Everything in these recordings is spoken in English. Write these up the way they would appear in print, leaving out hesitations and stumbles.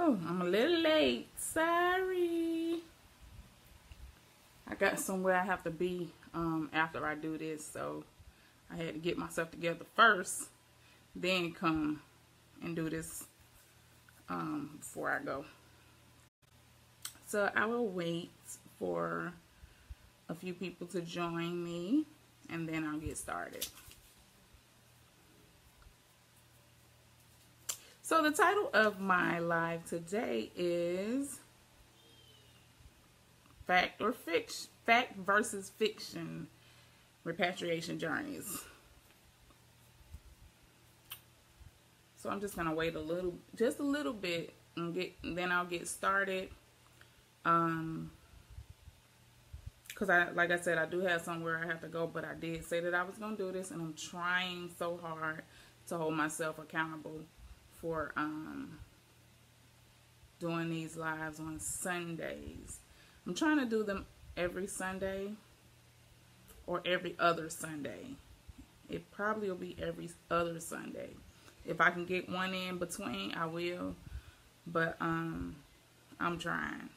Oh, I'm a little late. Sorry. I got somewhere I have to be after I do this, so I had to get myself together first, then come and do this before I go. So I will wait for a few people to join me, and then I'll get started. So the title of my live today is Fact versus Fiction, Repatriation Journeys. So I'm just gonna wait just a little bit, and then I'll get started. Because like I said, I do have somewhere I have to go, but I did say that I was gonna do this, and I'm trying so hard to hold myself accountable for doing these lives on Sundays. I'm trying to do them every Sunday or every other Sunday. It probably will be every other Sunday. If I can get one in between, I will. But I'm trying.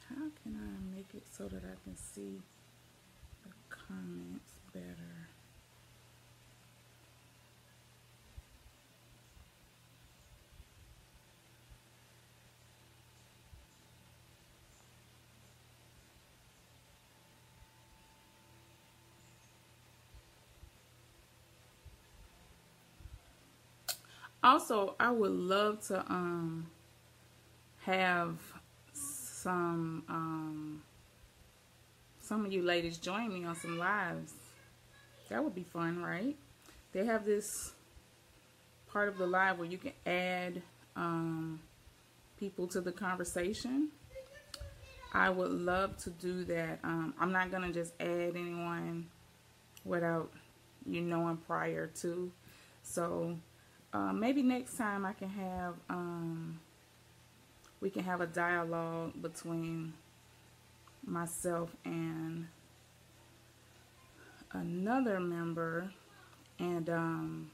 How can I make it so that I can see the comments better? Also, I would love to have some of you ladies join me on some lives. That would be fun, right? They have this part of the live where you can add people to the conversation. I would love to do that. I'm not gonna just add anyone without you knowing prior to. So maybe next time I can have we can have a dialogue between myself and another member, and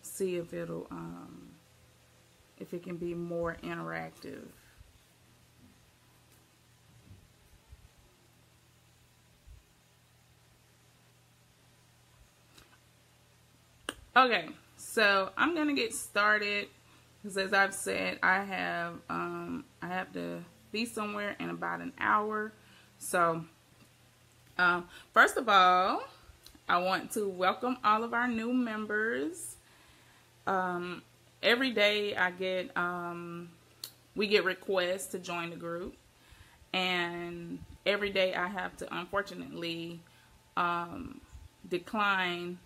see if it'll if it can be more interactive. Okay, so I'm gonna get started because, as I've said, I have to be somewhere in about an hour. So first of all, I want to welcome all of our new members. Every day I get we get requests to join the group, and every day I have to unfortunately decline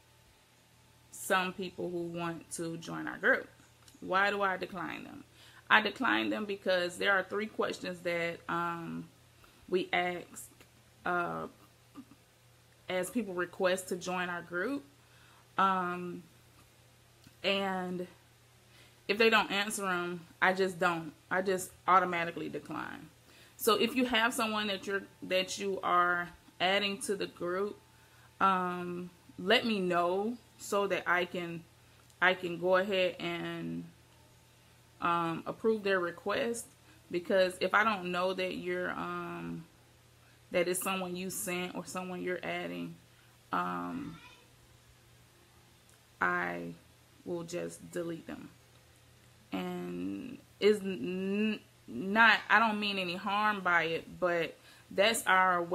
some people who want to join our group. Why do I decline them? I decline them because there are 3 questions that we ask as people request to join our group, and if they don't answer them, I just automatically decline. So if you have someone that you are adding to the group, let me know so that I can go ahead and approve their request. Because if I don't know that you're that it's someone you sent or someone you're adding, I will just delete them. And it's not, I don't mean any harm by it, but that's our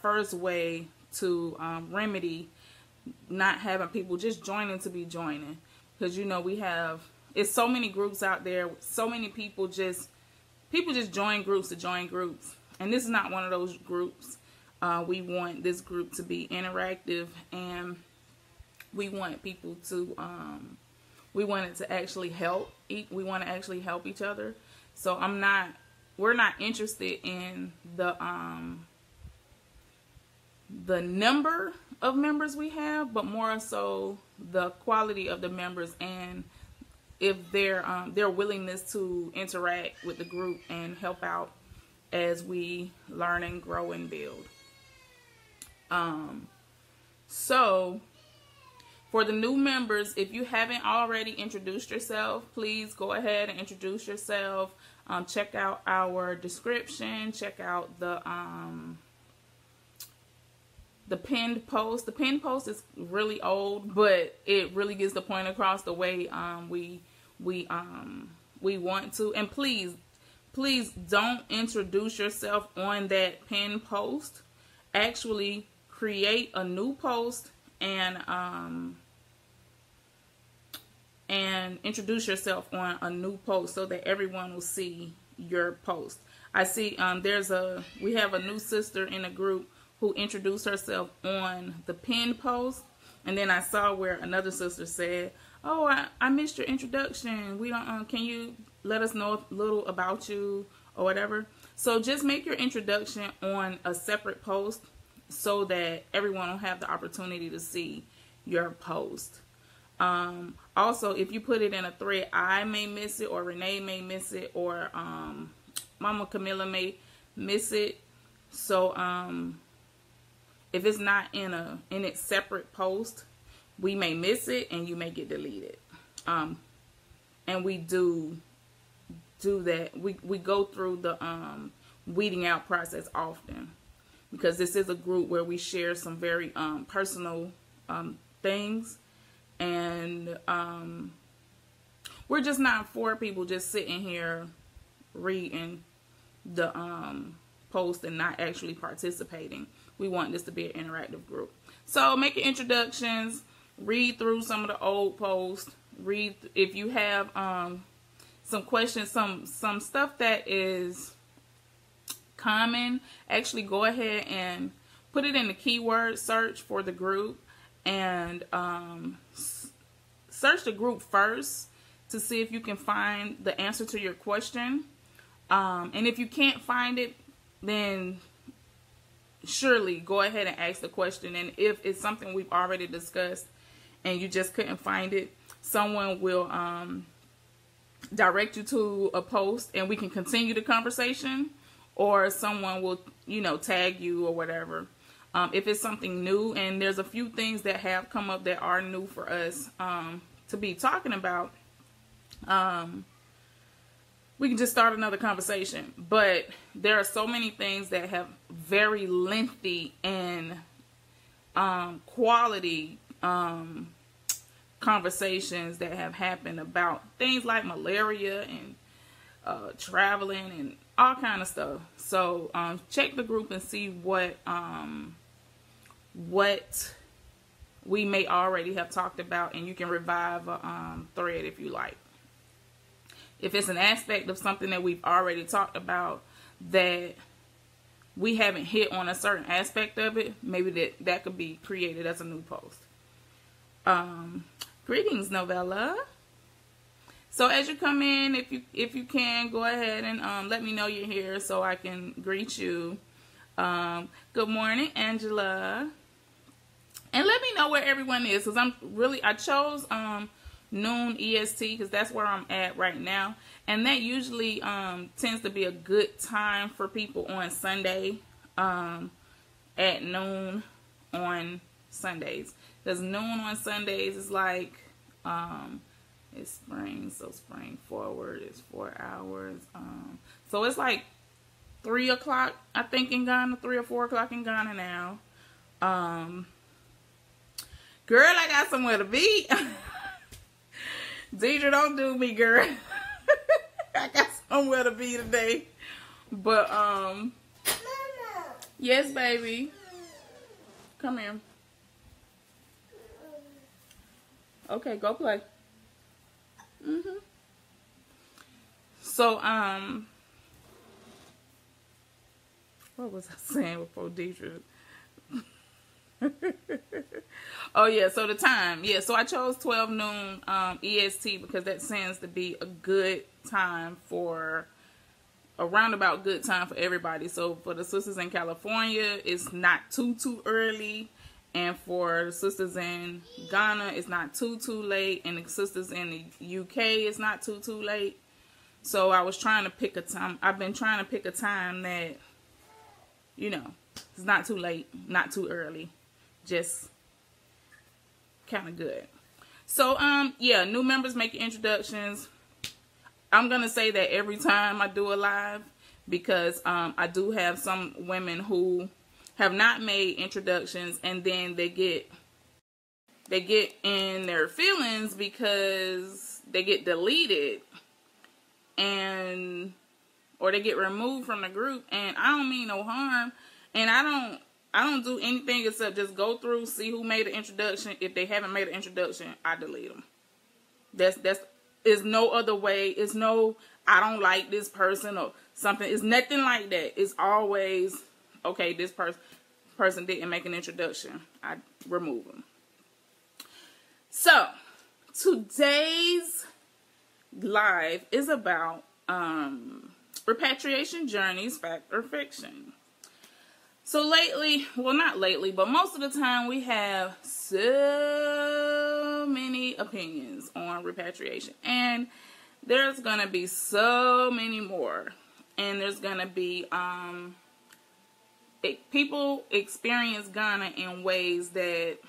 first way to remedy not having people just joining to be joining. Because, you know, it's so many groups out there, so many people just join groups to join groups, and this is not one of those groups. We want this group to be interactive, and we want people to we want it to actually help. We want to actually help each other. So we're not interested in the number of members we have, but more so the quality of the members and if their willingness to interact with the group and help out as we learn and grow and build. So for the new members, if you haven't already introduced yourself, please go ahead and introduce yourself. Check out our description. Check out the pinned post. The pinned post is really old, but it really gets the point across the way we want to. And please don't introduce yourself on that pinned post. Actually create a new post and introduce yourself on a new post so that everyone will see your post. I see we have a new sister in the group who introduced herself on the pinned post, and then I saw where another sister said, "Oh, I missed your introduction. We don't. Can you let us know a little about you or whatever?" So just make your introduction on a separate post so that everyone will have the opportunity to see your post. Also, if you put it in a thread, I may miss it, or Renee may miss it, or Mama Camilla may miss it. So if it's not in its separate post, we may miss it and you may get deleted. And we do that. We go through the weeding out process often, because this is a group where we share some very personal things, and we're just not for people just sitting here reading the post and not actually participating. We want this to be an interactive group. So make your introductions, read through some of the old posts, read if you have some questions, some stuff that is common. Actually go ahead and put it in the keyword search for the group, and search the group first to see if you can find the answer to your question. And if you can't find it, then surely go ahead and ask the question. And if it's something we've already discussed and you just couldn't find it, someone will direct you to a post and we can continue the conversation, or someone will, tag you or whatever. If it's something new, and there's a few things that have come up that are new for us to be talking about, we can just start another conversation. But there are so many things that have very lengthy and quality conversations that have happened about things like malaria and traveling and all kind of stuff. So check the group and see what we may already have talked about, and you can revive a thread if you like. If it's an aspect of something that we've already talked about that we haven't hit on a certain aspect of it, maybe that could be created as a new post. Greetings, Novella. So as you come in, if you can, go ahead and let me know you're here so I can greet you. Good morning, Angela. And let me know where everyone is, because I chose noon EST because that's where I'm at right now, and that usually tends to be a good time for people on Sunday, at noon on Sundays, because noon on Sundays is like it's spring, so spring forward is 4 hours, so it's like 3 o'clock I think in Ghana, 3 or 4 o'clock in Ghana now. Girl, I got somewhere to be. Deidre, don't do me, girl. I got somewhere to be today. But, Mama. Yes, baby. Come here. Okay, go play. So, what was I saying before Deidre? Oh yeah, so the time, so I chose 12 noon EST because that tends to be a good time for a roundabout good time for everybody. So for the sisters in California, it's not too early, And for the sisters in Ghana, it's not too late. And the sisters in the UK, it's not too late. So I was trying to pick a time. I've been trying to pick a time that, you know, it's not too late, not too early. Just kind of good. So, yeah, new members making introductions. I'm going to say that every time I do a live, because I do have some women who have not made introductions, and then they get in their feelings because they get deleted, or they get removed from the group. And I don't mean no harm, and I don't do anything except just go through, see who made an introduction. If they haven't made an introduction, I delete them. There's no other way. It's no, I don't like this person or something. It's nothing like that. It's always, okay, this person didn't make an introduction. I remove them. So, today's live is about repatriation journeys, fact or fiction. So lately, well, not lately, but most of the time we have so many opinions on repatriation. And there's going to be so many more. And there's going to be, people experience Ghana in ways that,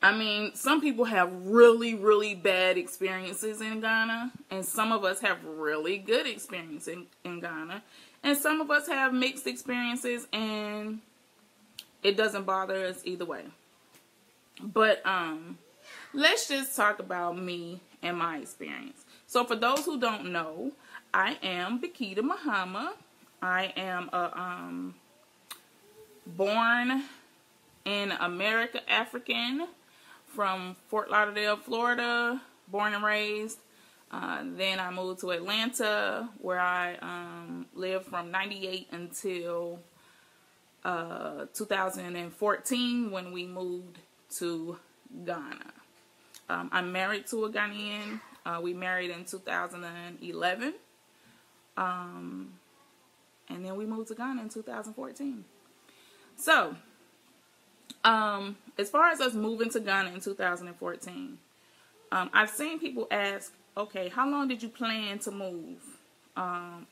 I mean, some people have really, really bad experiences in Ghana. And some of us have really good experiences in Ghana. And some of us have mixed experiences, and it doesn't bother us either way. But let's just talk about me and my experience. So for those who don't know, I am Bakita Muhammad. I am born in America, African, from Fort Lauderdale, Florida, born and raised. Then I moved to Atlanta, where I lived from 98 until 2014, when we moved to Ghana. I'm married to a Ghanaian. We married in 2011. And then we moved to Ghana in 2014. So, as far as us moving to Ghana in 2014, I've seen people ask, okay, how long did you plan to move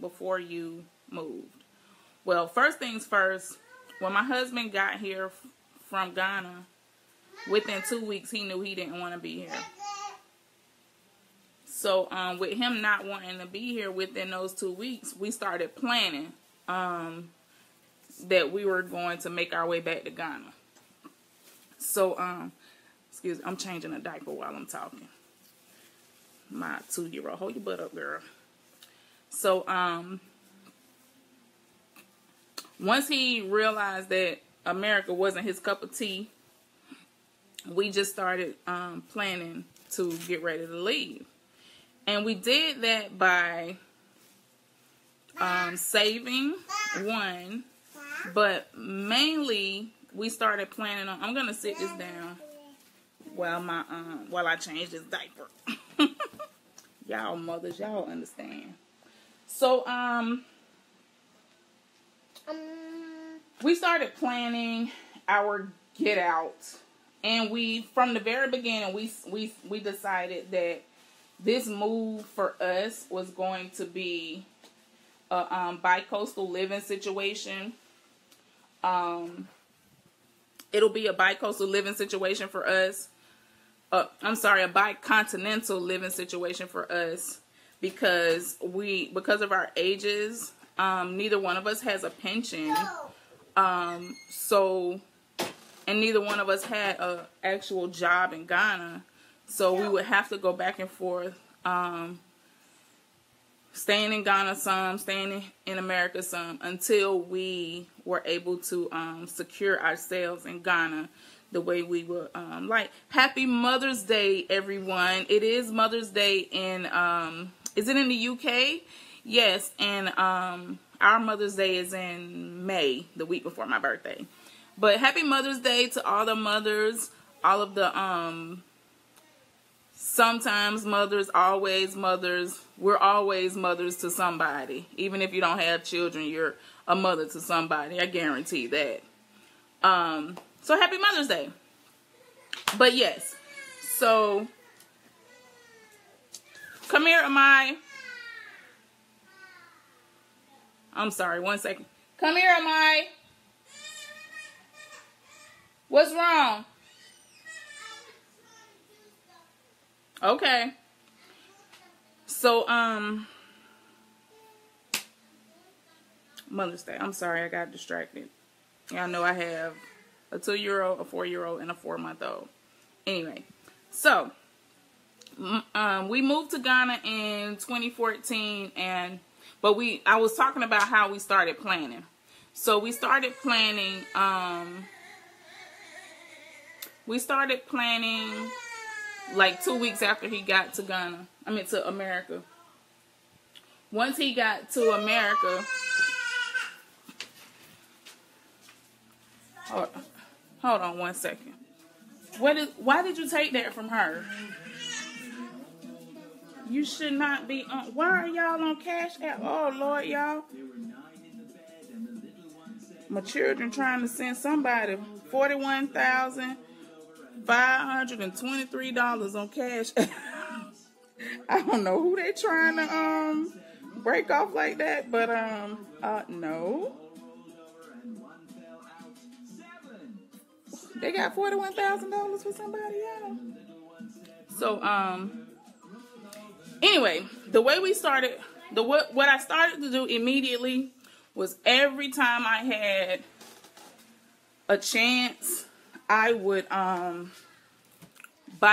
before you moved? Well, first things first, when my husband got here from Ghana, within 2 weeks, he knew he didn't want to be here. So, with him not wanting to be here within those 2 weeks, we started planning that we were going to make our way back to Ghana. So, excuse me, I'm changing a diaper while I'm talking. My 2-year-old. Hold your butt up, girl. So, once he realized that America wasn't his cup of tea, we just started planning to get ready to leave. And we did that by saving, one, but mainly we started planning on, I'm going to sit this down while I change this diaper. Y'all mothers, y'all understand. So, we started planning our get out, and from the very beginning, we decided that this move for us was going to be a bi-coastal living situation. It'll be a bi-coastal living situation for us. A bi-continental living situation for us, because of our ages, neither one of us has a pension. And neither one of us had an actual job in Ghana. So we would have to go back and forth, staying in Ghana some, staying in America some, until we were able to secure ourselves in Ghana the way we were. Like, happy Mother's Day, everyone. It is Mother's Day in, is it in the UK? Yes, and our Mother's Day is in May, the week before my birthday. But happy Mother's Day to all the mothers, all of the sometimes mothers, always mothers. We're always mothers to somebody. Even if you don't have children, you're a mother to somebody. I guarantee that. So happy Mother's Day. But yes, so come here, Amai. I'm sorry, one second. Come here, Amai. What's wrong? Okay. So, Mother's Day. I'm sorry, I got distracted. Y'all know I have a 2-year-old, a 4-year-old, and a 4-month-old. Anyway, so, we moved to Ghana in 2014, but I was talking about how we started planning. So we started planning, like 2 weeks after he got to to America. Once he got to America, hold on one second. Why did you take that from her? You should not be on. Why are y'all on Cash App? Oh, Lord, y'all. My children trying to send somebody $41,523 on Cash App. I don't know who they trying to break off like that, but no. They got $41,000 for somebody else. So anyway, the way we started, what I started to do immediately was every time I had a chance, I would buy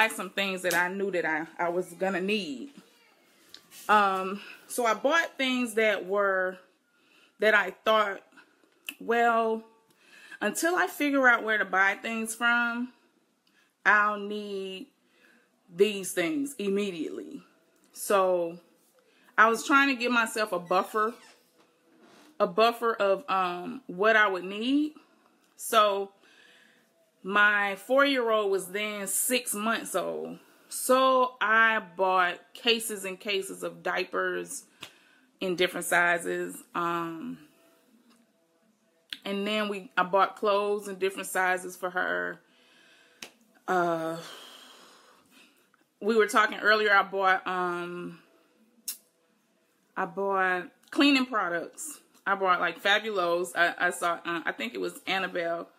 some things that I knew that I was gonna need. So I bought things that I thought, well, until I figure out where to buy things from, I'll need these things immediately. So I was trying to give myself a buffer of what I would need. So my 4-year-old was then 6 months old. So I bought cases and cases of diapers in different sizes. And then I bought clothes in different sizes for her. We were talking earlier, I bought cleaning products. I bought like Fabuloso. I saw, I think it was Annabelle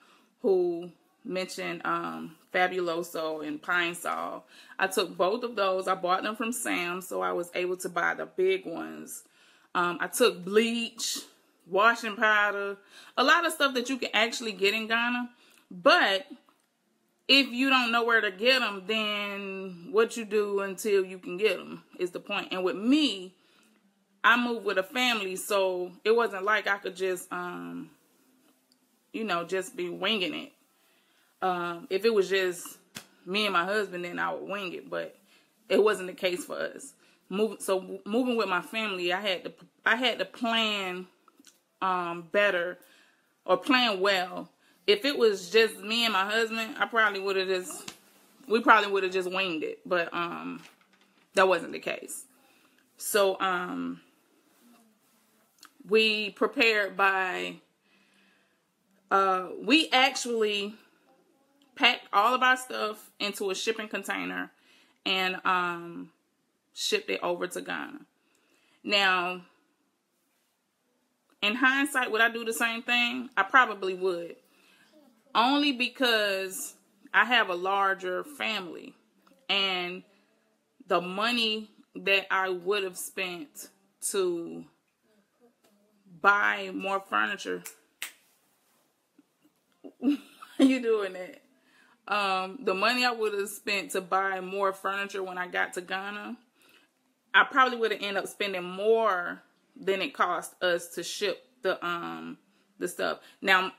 who mentioned Fabuloso and Pine Sol. I took both of those. I bought them from Sam's, so I was able to buy the big ones. I took bleach, washing powder, a lot of stuff that you can actually get in Ghana. But if you don't know where to get them, then what you do until you can get them is the point. And with me, I moved with a family, so it wasn't like I could just, just be winging it. If it was just me and my husband, then I would wing it, but it wasn't the case for us. Moving with my family, I had to plan better or plan well. If it was just me and my husband, we probably would have just winged it, but that wasn't the case. So we prepared by we actually packed all of our stuff into a shipping container and shipped it over to Ghana. Now, in hindsight, would I do the same thing? I probably would. Only because I have a larger family, and the money that I would have spent to buy more furniture. Why are you doing that? The money I would have spent to buy more furniture when I got to Ghana, I probably would have ended up spending more than it cost us to ship the stuff. Now,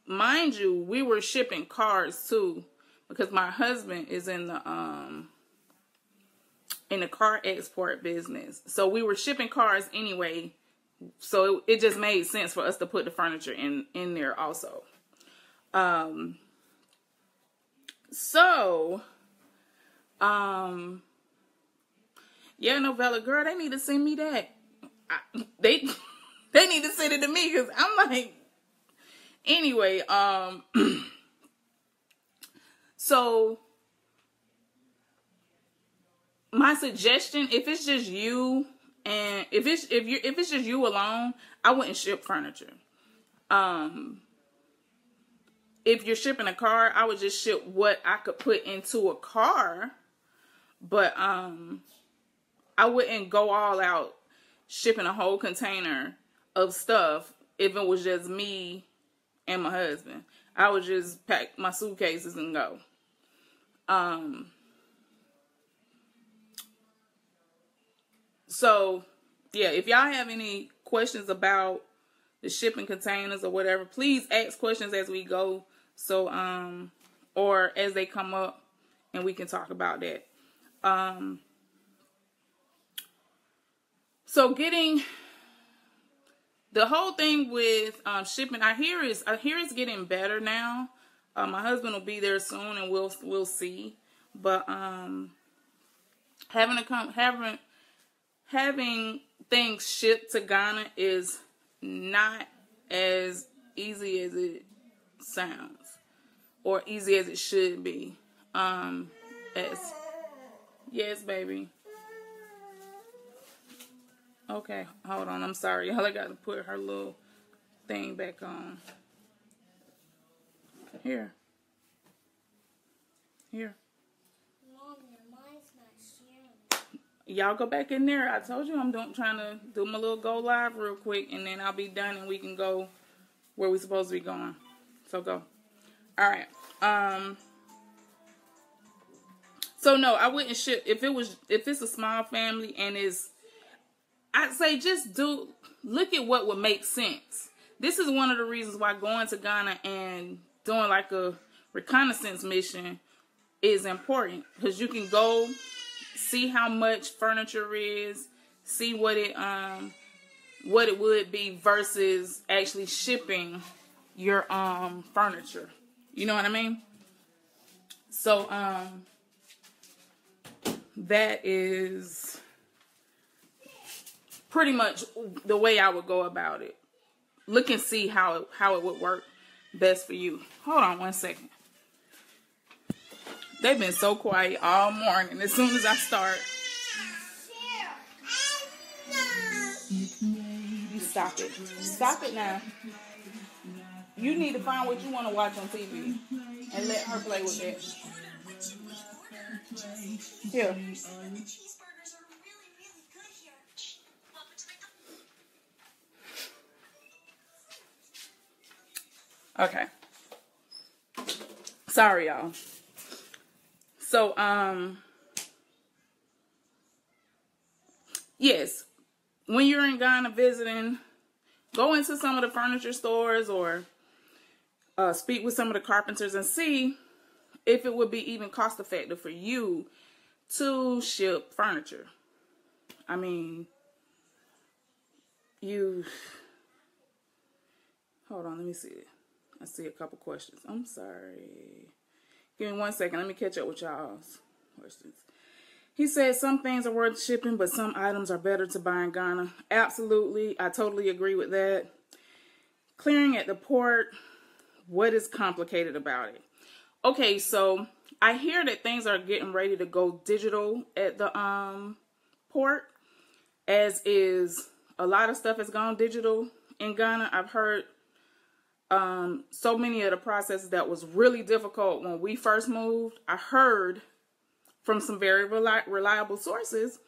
mind you, we were shipping cars too, because my husband is in the car export business. So we were shipping cars anyway. So it just made sense for us to put the furniture in there also. Yeah, Novella, girl, they need to send me that. They need to send it to me, because I'm like, Anyway, so my suggestion, if it's just you and if it's just you alone, I wouldn't ship furniture. If you're shipping a car, I would just ship what I could put into a car. But I wouldn't go all out shipping a whole container of stuff if it was just me and my husband. I would just pack my suitcases and go. So, yeah, if y'all have any questions about the shipping containers or whatever, please ask questions as we go. So, or as they come up, and we can talk about that. So getting the whole thing with shipping, I hear it's getting better now. My husband will be there soon, and we'll see. But having things shipped to Ghana is not as easy as it sounds, or easy as it should be. Yes, baby. Okay, hold on. I'm sorry, y'all. I got to put her little thing back on. Here. Mom, your mind's not sharing. Y'all go back in there. I told you I'm trying to do my little go live real quick, and then I'll be done, and we can go where we're supposed to be going. So go. All right. So no, I wouldn't ship if it's a small family and I'd say just look at what would make sense. This is one of the reasons why going to Ghana and doing like a reconnaissance mission is important, because you can go see how much furniture is, see what it would be versus actually shipping your furniture. You know what I mean? So that is pretty much the way I would go about it. Look and see how it would work best for you. Hold on one second. They've been so quiet all morning. As soon as I start, you stop it. Stop it now. You need to find what you want to watch on TV and let her play with it. Here. Okay. Sorry, y'all. So, yes, when you're in Ghana visiting, go into some of the furniture stores or speak with some of the carpenters and see if it would be even cost effective for you to ship furniture. I mean, hold on, let me see it. I see a couple questions. I'm sorry. Give me 1 second. Let me catch up with y'all's questions. He said some things are worth shipping, but some items are better to buy in Ghana. Absolutely. I totally agree with that. Clearing at the port. What is complicated about it? Okay, so I hear that things are getting ready to go digital at the port, as is a lot of stuff has gone digital in Ghana. I've heard so many of the processes that was really difficult when we first moved. I heard from some very reliable sources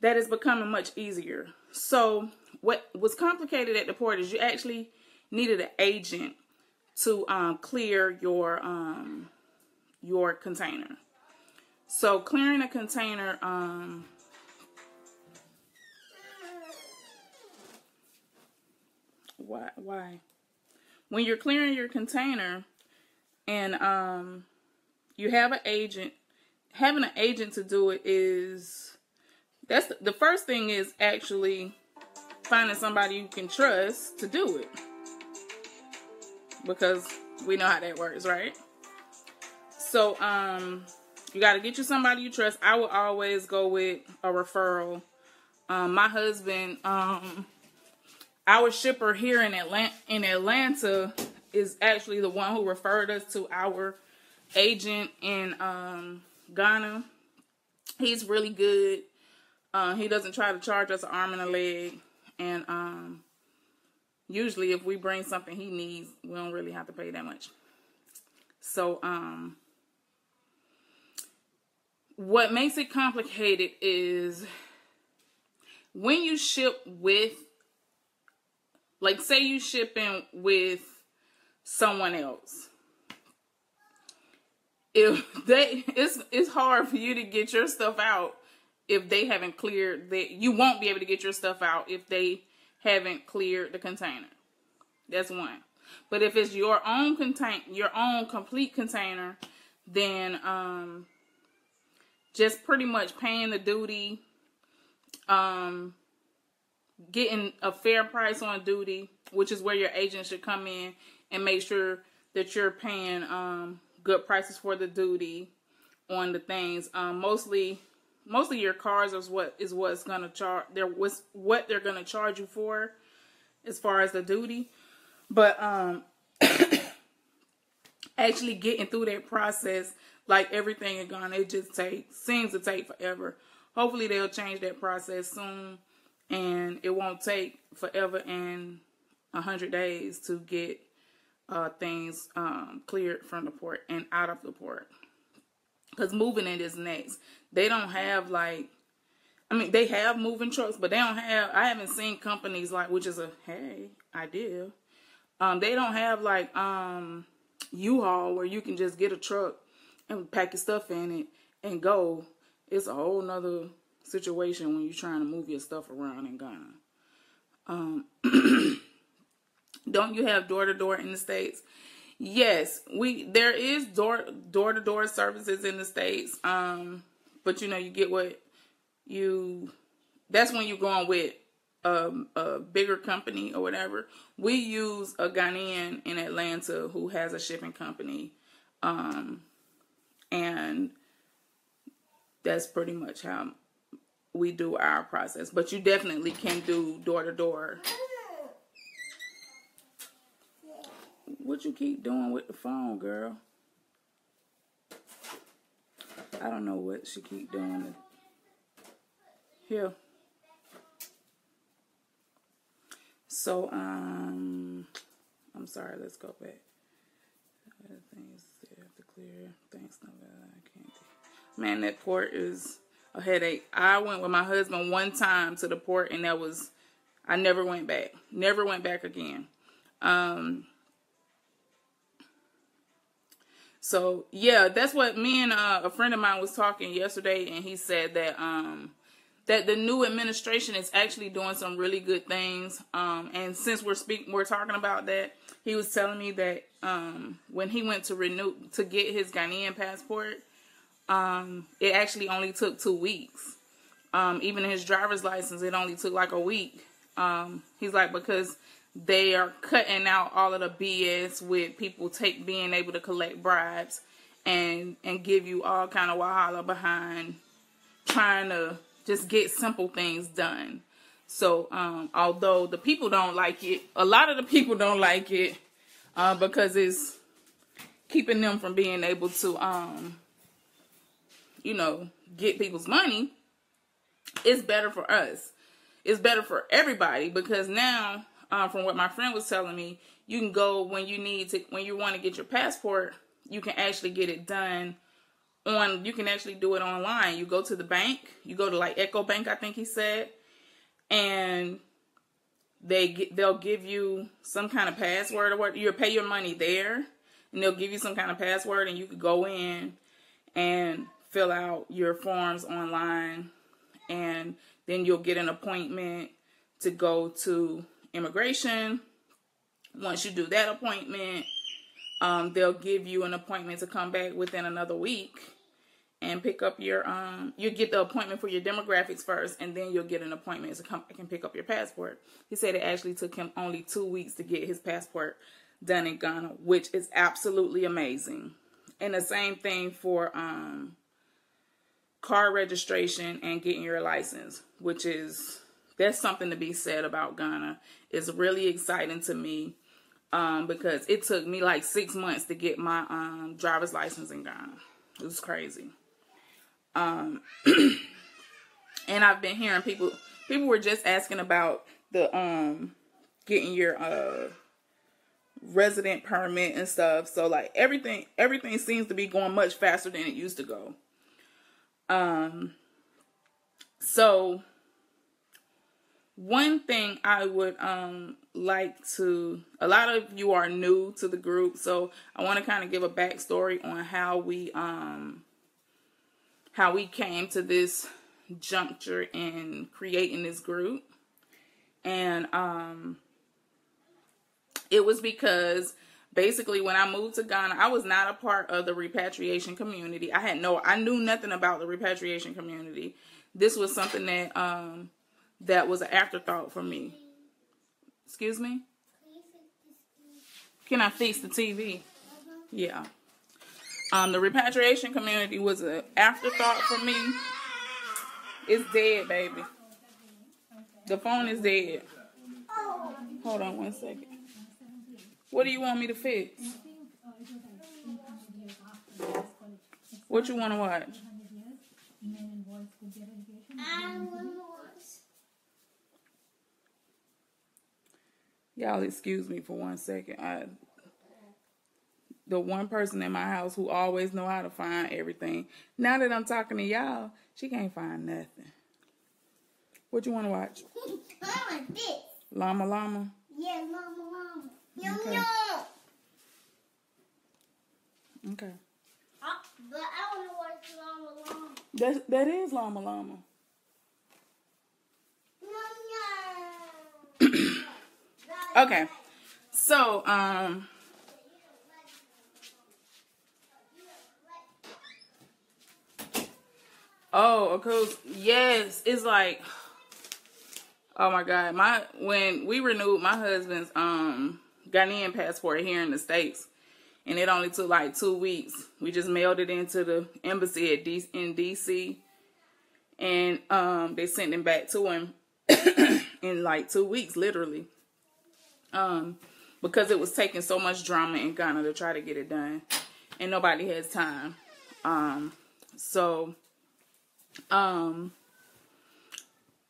that it's becoming much easier. So what was complicated at the port is you actually needed an agent to clear your container. So clearing a container, why? When you're clearing your container and you have an agent, having an agent to do it that's the first thing is actually finding somebody you can trust to do it. Because we know how that works, right? So, you got to get you somebody you trust. I would always go with a referral. My husband, our shipper here in Atlanta, is actually the one who referred us to our agent in Ghana. He's really good. He doesn't try to charge us an arm and a leg. And usually if we bring something he needs, we don't really have to pay that much. So what makes it complicated is when you ship with, like, say you shipping with someone else. It's hard for you to get your stuff out if they haven't cleared you won't be able to get your stuff out if they haven't cleared the container. That's one. But if it's your own complete container, then just pretty much paying the duty, getting a fair price on duty, which is where your agent should come in and make sure that you're paying good prices for the duty on the things. Mostly your cars is what's gonna charge. What they're gonna charge you for, as far as the duty. But actually getting through that process, like everything in Ghana, it just seems to take forever. Hopefully they'll change that process soon, and it won't take forever and 100 days to get things cleared from the port and out of the port. Because moving it is next. They don't have they have moving trucks, but I haven't seen companies which is a idea. They don't have U-Haul where you can just get a truck and pack your stuff in it and go. It's a whole nother situation when you're trying to move your stuff around in Ghana. Don't you have door-to-door in the States? Yes, there is door-to-door services in the States. But you get that's when you're going with a bigger company or whatever. We use a Ghanaian in Atlanta who has a shipping company. And that's pretty much how we do our process. But you definitely can do door-to-door. What you keep doing with the phone, girl? I don't know what she keep doing. Here. So, I'm sorry. Let's go back. Things they have to clear. Thanks, no, I can't. Man, that port is a headache. I went with my husband one time to the port, and I never went back. Never went back again. So yeah, that's what me and a friend of mine was talking yesterday, and he said that that the new administration is actually doing some really good things. And since we're talking about that, he was telling me that when he went to get his Ghanaian passport, it actually only took 2 weeks. Even his driver's license, it only took like a week. He's like, because they are cutting out all of the BS with people being able to collect bribes and give you all kind of wahala behind trying to just get simple things done. So, although the people don't like it, a lot of the people don't like it because it's keeping them from being able to, get people's money. It's better for us. It's better for everybody because now, from what my friend was telling me, you can go when you want to get your passport, you can actually get it done you can actually do it online. You go to the bank, you go to like Echo Bank, I think he said, and they'll give you some kind of password or what. You'll pay your money there, and they'll give you some kind of password, and you could go in and fill out your forms online, and then you'll get an appointment to go to immigration. Once you do that appointment, they'll give you an appointment to come back within another week and pick up your, you get the appointment for your demographics first, and then you'll get an appointment to come back and pick up your passport. He said it actually took him only 2 weeks to get his passport done in Ghana, which is absolutely amazing. And the same thing for car registration and getting your license, that's something to be said about Ghana. It's really exciting to me. because it took me like 6 months to get my driver's license in Ghana. It was crazy. And I've been hearing people were just asking about the getting your resident permit and stuff. So like everything seems to be going much faster than it used to go. So one thing I would like to, a lot of you are new to the group, so I want to kind of give a backstory on how we came to this juncture in creating this group. And it was because basically when I moved to Ghana, I was not a part of the repatriation community. I knew nothing about the repatriation community. This was something that that was an afterthought for me. Excuse me? Can I fix the TV? Yeah. The repatriation community was an afterthought for me. It's dead, baby. The phone is dead. Hold on one second. What do you want me to fix? What you want to watch? Y'all excuse me for 1 second. The one person in my house who always know how to find everything. Now that I'm talking to y'all, she can't find nothing. What you want to watch? I want this. Llama Llama? Yeah, Llama. Yum, Okay. yum. Okay. But I want to watch Llama. That is Llama Llama. Yum, yum. Okay. So, oh, of course, yes. It's like, oh my God. When we renewed my husband's Ghanaian passport here in the States, and it only took like 2 weeks. We just mailed it into the embassy in DC, and they sent him back to him in like 2 weeks, literally. Because it was taking so much drama in Ghana to try to get it done, and nobody has time.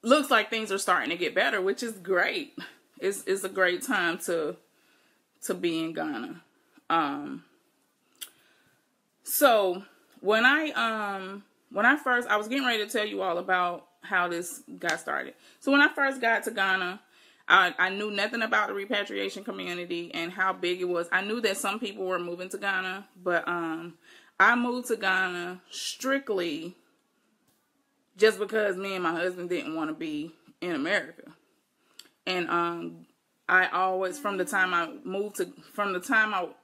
Looks like things are starting to get better, which is great. It's a great time to be in Ghana. So when I was getting ready to tell you all about how this got started. So when I first got to Ghana, I knew nothing about the repatriation community and how big it was. I knew that some people were moving to Ghana, but I moved to Ghana strictly just because me and my husband didn't want to be in America. And I always, from the time I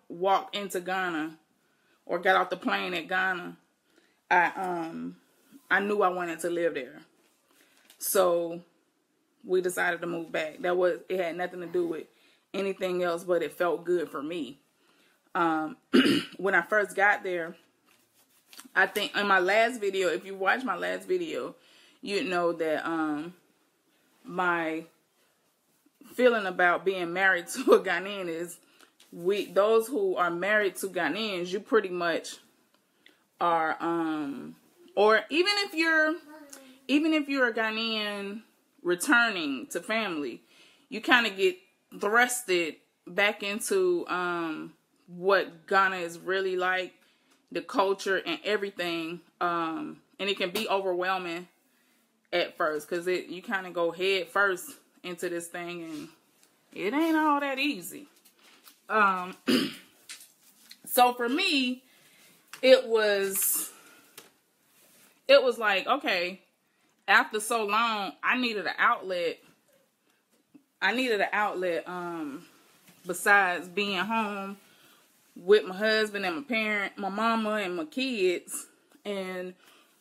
walked into Ghana or got off the plane at Ghana, I knew I wanted to live there. So we decided to move back. It had nothing to do with anything else, but it felt good for me. When I first got there, I think in my last video, if you watch my last video, you know that my feeling about being married to a Ghanaian is, those who are married to Ghanaians, you pretty much are, or even if you're a Ghanaian returning to family, you kind of get thrusted back into what Ghana is really like, the culture and everything, and it can be overwhelming at first because you kind of go head first into this thing, and it ain't all that easy. So for me, it was like, okay, after so long, I needed an outlet. Besides being home with my husband and my mama and my kids. And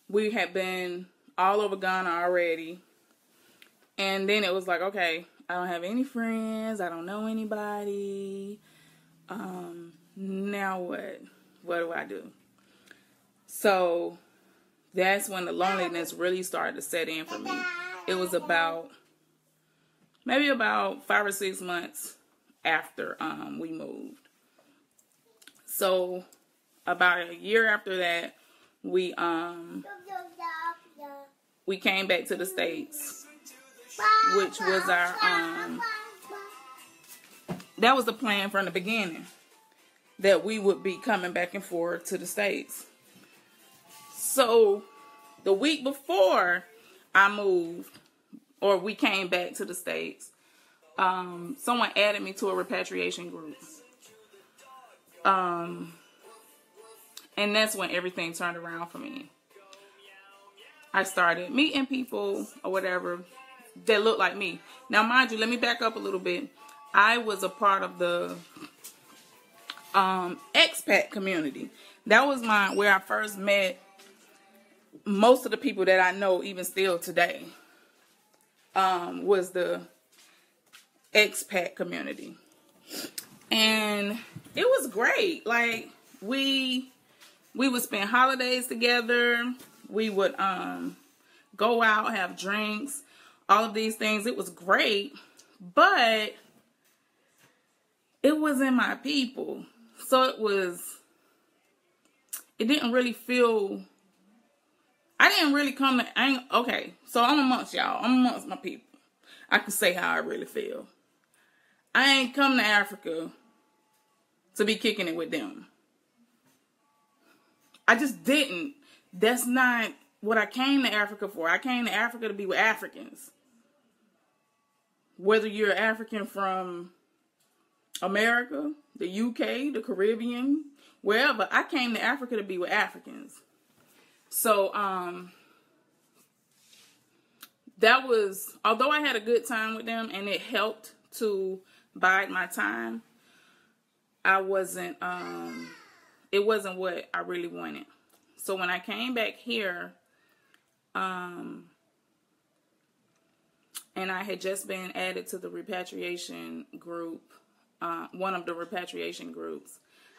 we had been all over Ghana already. And then it was like, okay, I don't have any friends. I don't know anybody. Now what? What do I do? So that's when the loneliness really started to set in for me. It was maybe about 5 or 6 months after we moved. So about a year after that, we came back to the States, which was our that was the plan from the beginning, that we would be coming back and forth to the States. So the week before I moved, or we came back to the States, someone added me to a repatriation group. And that's when everything turned around for me. I started meeting people or whatever that looked like me. Now, mind you, let me back up a little bit. I was a part of the expat community. That was where I first met most of the people that I know even still today. Was the expat community. And it was great. Like, we would spend holidays together. We would go out, have drinks, all of these things. It was great, but it wasn't my people. So it didn't really feel, I didn't really come to, okay, so I'm amongst y'all. I'm amongst my people. I can say how I really feel. I ain't come to Africa to be kicking it with them. I just didn't. That's not what I came to Africa for. I came to Africa to be with Africans. Whether you're African from America, the UK, the Caribbean, wherever, I came to Africa to be with Africans. So, that was, although I had a good time with them and it helped to bide my time, it wasn't what I really wanted. So when I came back here, and I had just been added to the repatriation group, one of the repatriation groups,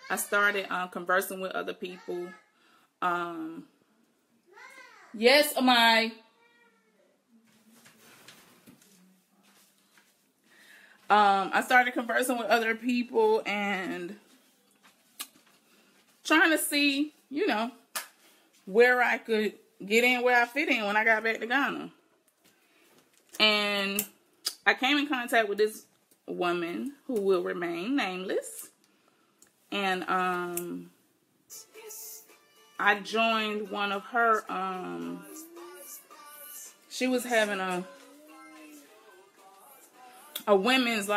I started conversing with other people. Yes, Amai. I started conversing with other people and trying to see, where I could get in, where I fit in when I got back to Ghana. And I came in contact with this woman who will remain nameless. And I joined one of her, she was having a women's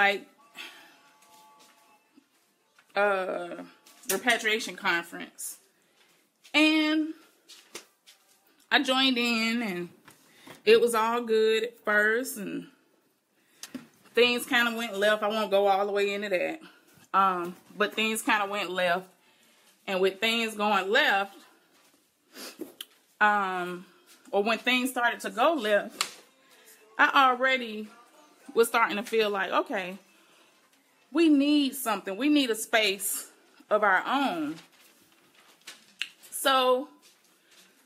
repatriation conference. And I joined in, and it was all good at first, and things kind of went left. I won't go all the way into that. But things kind of went left. And with things going left, or when things started to go left, I already was starting to feel like, okay, we need something. We need a space of our own. So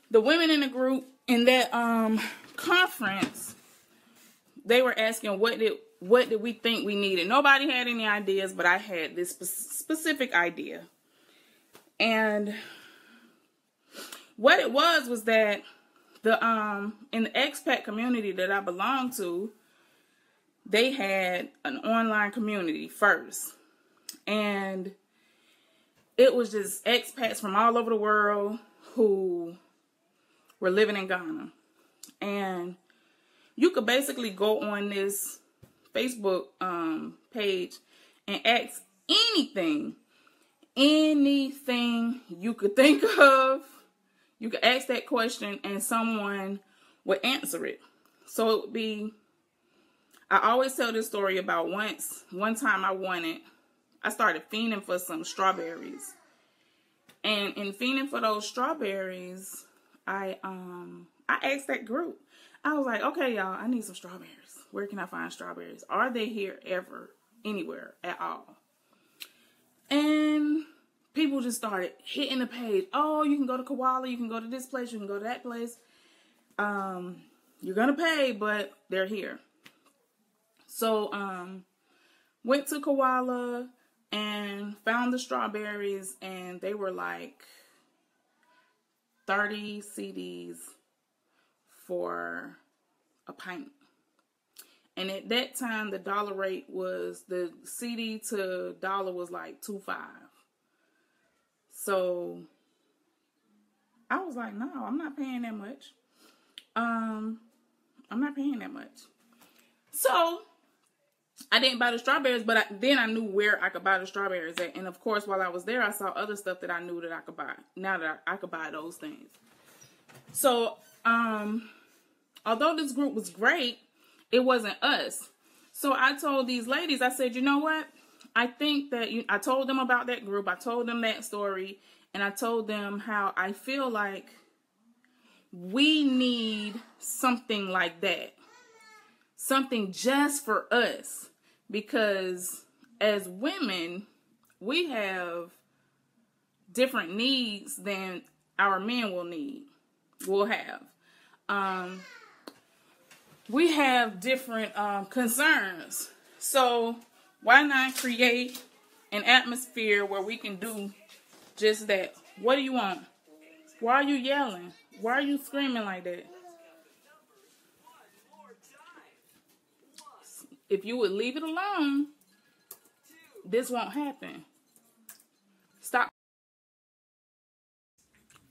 the women in the group in that conference, they were asking what did we think we needed. Nobody had any ideas, but I had this specific idea. And what it was that in the expat community that I belong to, they had an online community first. And it was just expats from all over the world who were living in Ghana. And you could basically go on this Facebook page and ask anything you could think of. You could ask that question and someone would answer it. So it would be, I always tell this story about one time I started fiending for some strawberries. And in fiending for those strawberries, I asked that group. I was like, okay, y'all, I need some strawberries. Where can I find strawberries? Are they here ever, anywhere at all? And people just started hitting the page. Oh, you can go to Koala. You can go to this place. You can go to that place. You're going to pay, but they're here. So went to Koala and found the strawberries, and they were like 30 CDs for a pint. And at that time, the dollar rate was, the CD to dollar was like 2.5. So I was like, no, I'm not paying that much. I'm not paying that much. So I didn't buy the strawberries, but then I knew where I could buy the strawberries at. And of course, while I was there, I saw other stuff that I knew that I could buy. Now that I could buy those things. So, although this group was great, it wasn't us. So I told these ladies, I said, you know what? I think that I told them about that group. I told them that story. And I told them how I feel like we need something like that. Something just for us. Because as women, we have different needs than our men will have. We have different concerns. So why not create an atmosphere where we can do just that? What do you want? Why are you yelling? Why are you screaming like that? If you would leave it alone, this won't happen. Stop.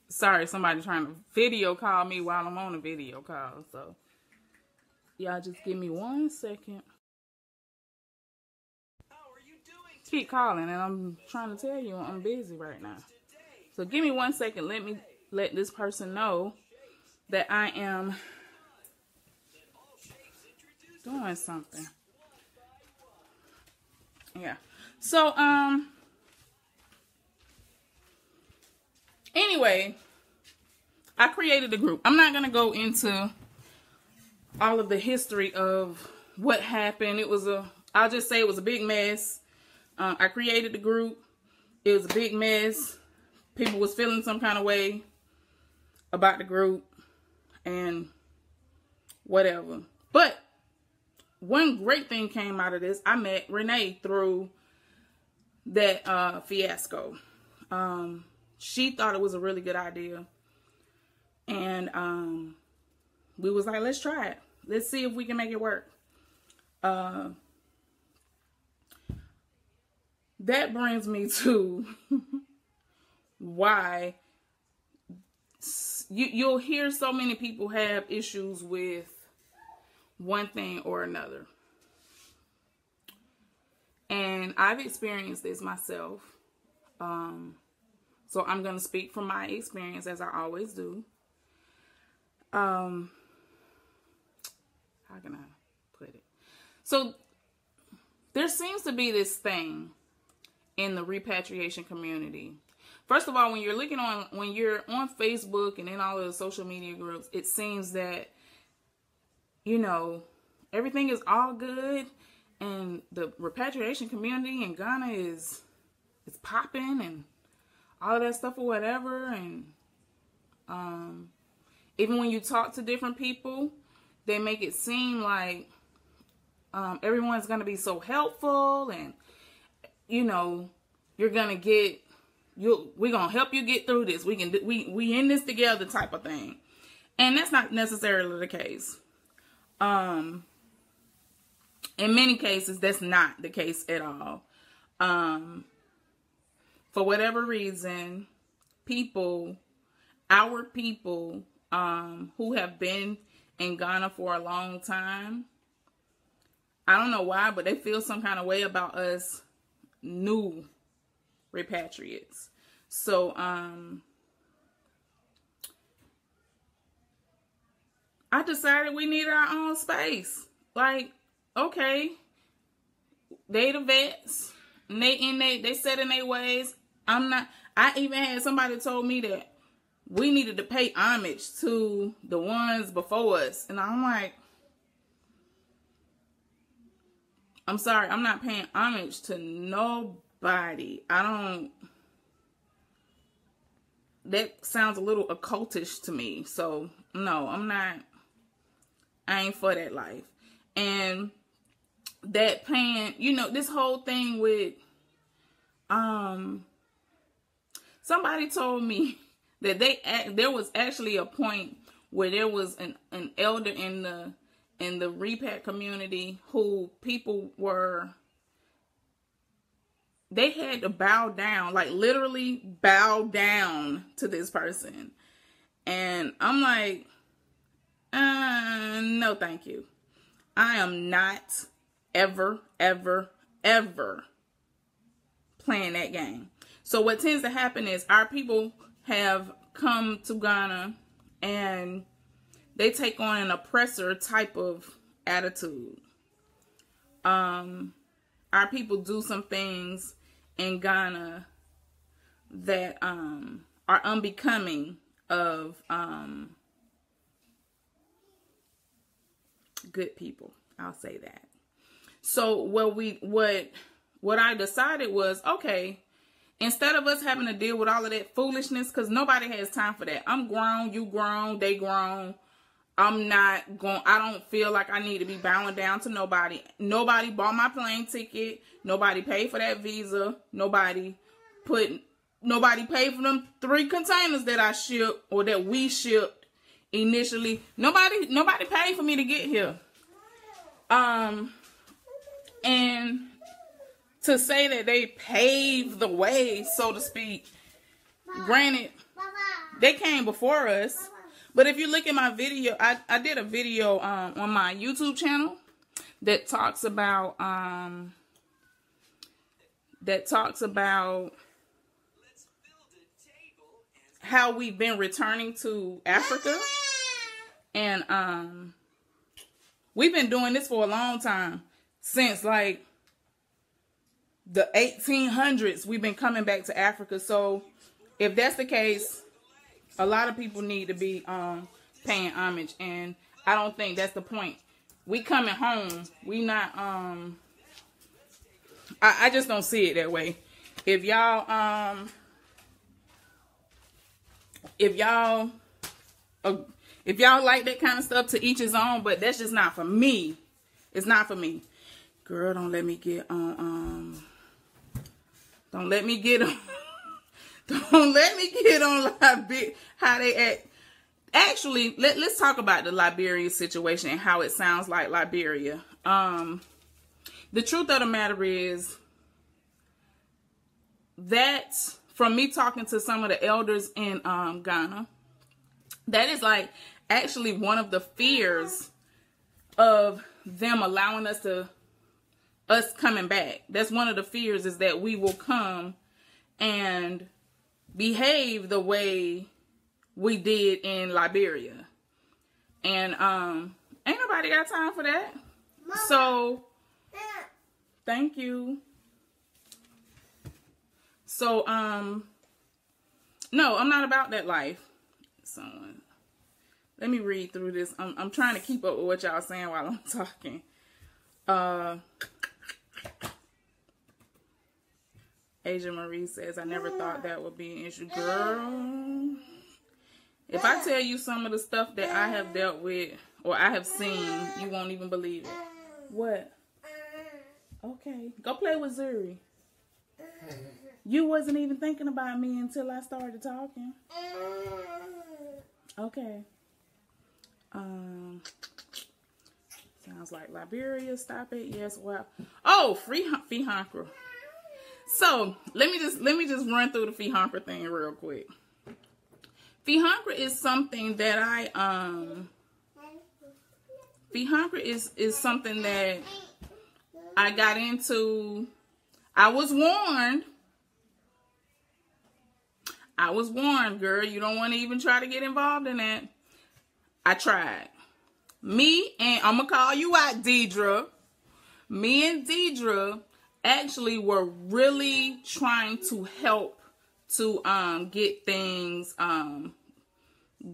Sorry, somebody trying to video call me while I'm on a video call. So, y'all just give me 1 second. Keep calling, and I'm trying to tell you I'm busy right now. So give me 1 second. Let me let this person know that I am doing something. Yeah. So, anyway, I created a group. I'm not going to go into all of the history of what happened. I'll just say it was a big mess. I created the group. It was a big mess. People was feeling some kind of way about the group and whatever. But one great thing came out of this. I met Renee through that fiasco. She thought it was a really good idea. And we was like, let's try it. Let's see if we can make it work. That brings me to why you'll hear so many people have issues with one thing or another. And I've experienced this myself. So I'm going to speak from my experience, as I always do. How can I put it? So there seems to be this thing in the repatriation community. First of all, when you're on Facebook and in all of the social media groups, it seems that, you know, everything is all good and the repatriation community in Ghana is popping and all of that stuff or whatever. And even when you talk to different people, they make it seem like everyone's going to be so helpful and, you know, you're going to get, we're going to help you get through this. We in this together type of thing. And that's not necessarily the case. In many cases, that's not the case at all. For whatever reason, our people who have been in Ghana for a long time, I don't know why, but they feel some kind of way about us new repatriates. So, I decided we needed our own space. Like, okay, they the vets, and they set in their ways. I even had somebody told me that we needed to pay homage to the ones before us. And I'm like, I'm sorry, I'm not paying homage to nobody. That sounds a little occultish to me. So, no, I ain't for that life. And that paying, you know, this whole thing with, somebody told me that there was actually a point where there was an elder in the repat community who people were, they had to bow down, like literally bow down to this person. And I'm like, no, thank you. I am not ever playing that game. So what tends to happen is our people have come to Ghana and they take on an oppressor type of attitude. Our people do some things in Ghana that are unbecoming of good people. I'll say that. So what I decided was, okay, instead of us having to deal with all of that foolishness, because nobody has time for that. I'm grown, you grown, they grown. I don't feel like I need to be bowing down to nobody. Nobody bought my plane ticket. Nobody paid for that visa. Nobody paid for them 3 containers that I shipped or that we shipped initially. Nobody paid for me to get here. And to say that they paved the way, so to speak, granted, they came before us. But if you look at my video, I did a video on my YouTube channel that talks about how we've been returning to Africa. And we've been doing this for a long time. Since like the 1800s, we've been coming back to Africa. So if that's the case, a lot of people need to be paying homage, and I don't think that's the point. We coming home. We not. I just don't see it that way. If y'all like that kind of stuff, to each his own. But that's just not for me. It's not for me. Girl, don't let me get on. Don't let me get on. Don't let me get on how they act. Actually, let's talk about the Liberia situation and how it sounds like Liberia. The truth of the matter is that from me talking to some of the elders in Ghana, that is like actually one of the fears of them allowing us coming back. That's one of the fears, is that we will come and behave the way we did in Liberia. And ain't nobody got time for that. Mama. So thank you. So no, I'm not about that life. Someone, let me read through this. I'm trying to keep up with what y'all saying while I'm talking. Asia Marie says, I never thought that would be an issue. Girl, if I tell you some of the stuff that I have dealt with or I have seen, you won't even believe it. What? Okay, go play with Zuri. You wasn't even thinking about me until I started talking. Okay. Sounds like Liberia. Stop it. Yes. Well. Oh, fee honker. So let me just run through the fee honker thing real quick. Fee honker is something that fee honker is something that I got into. I was warned, girl. You don't want to even try to get involved in that. I tried. Me and I'm gonna call you out, Deidre. Me and Deidre actually were really trying to help to get things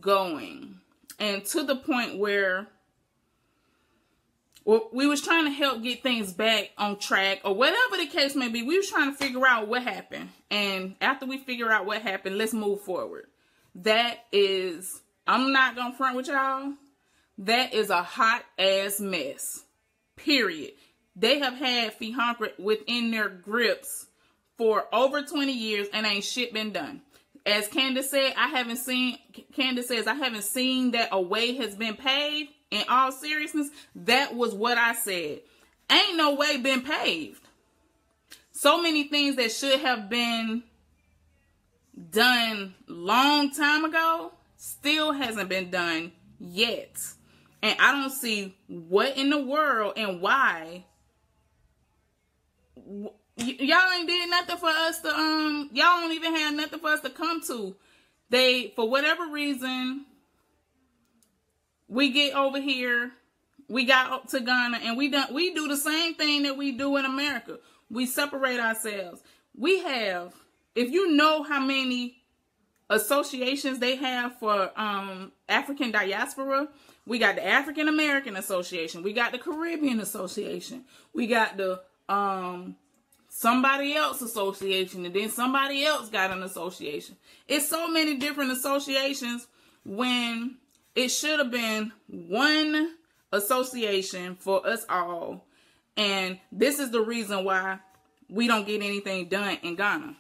going, and to the point where we was trying to help get things back on track, or whatever the case may be. We was trying to figure out what happened, and after we figure out what happened, let's move forward. That is, I'm not gonna front with y'all, that is a hot ass mess, period. They have had FIHONCRA within their grips for over 20 years and ain't shit been done. As Candace said, Candace says, I haven't seen that a way has been paved. In all seriousness, that was what I said. Ain't no way been paved. So many things that should have been done long time ago still hasn't been done yet. And I don't see what in the world and why y'all ain't did nothing for us to y'all don't even have nothing for us to come to. They, for whatever reason, we get over here, we got to Ghana, and we do the same thing that we do in America. We separate ourselves. We have, if you know how many associations they have for African diaspora, we got the African American Association, we got the Caribbean Association, we got the somebody else association, and then somebody else got an association. It's so many different associations when it should have been one association for us all. And this is the reason why we don't get anything done in Ghana.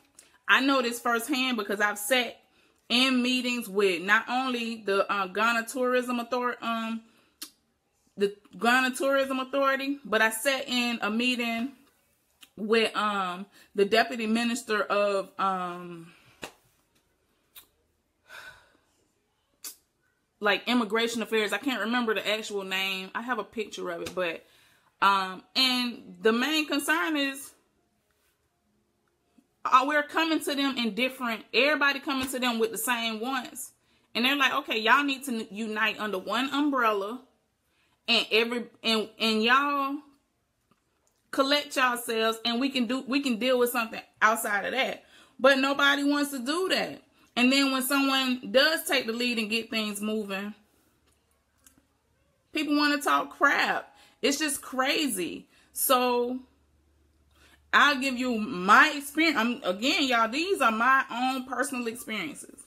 I know this firsthand because I've sat in meetings with not only the Ghana Tourism Authority, but I sat in a meeting with the Deputy Minister of like Immigration Affairs. I can't remember the actual name. I have a picture of it, but and the main concern is we're coming to them in different, everybody coming to them with the same ones. And they're like, okay, y'all need to unite under one umbrella, and and y'all collect yourselves, and we can deal with something outside of that. But nobody wants to do that. And then when someone does take the lead and get things moving, people want to talk crap. It's just crazy. So I'll give you my experience. Again, y'all, these are my own personal experiences.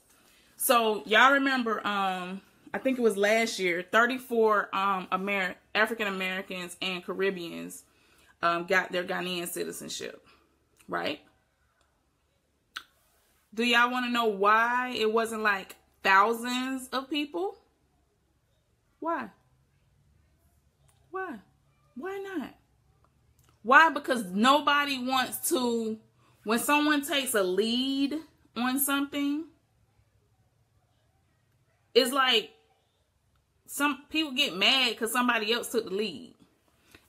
So y'all remember, I think it was last year, 34 African Americans and Caribbeans got their Ghanaian citizenship, right? Do y'all want to know why it wasn't like thousands of people? Why? Why? Why not? Why? Because nobody wants to, when someone takes a lead on something, it's like some people get mad because somebody else took the lead.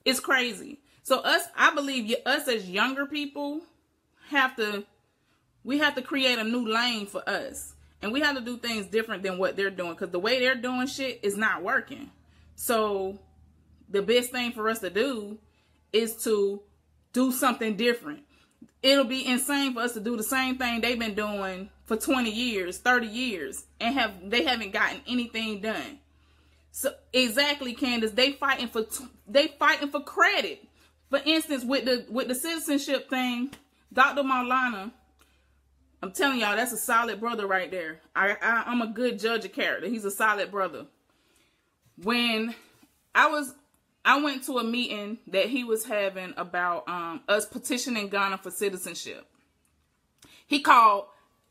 It's crazy. So I believe us as younger people we have to create a new lane for us. And we have to do things different than what they're doing, because the way they're doing shit is not working. So the best thing for us to do is to do something different. It'll be insane for us to do the same thing they've been doing for 20 years, 30 years, and they haven't gotten anything done. So exactly, Candace, they fighting for credit. For instance, with the citizenship thing, Dr. Maulana, I'm telling y'all, that's a solid brother right there. I'm a good judge of character. He's a solid brother. When I went to a meeting that he was having about us petitioning Ghana for citizenship. He called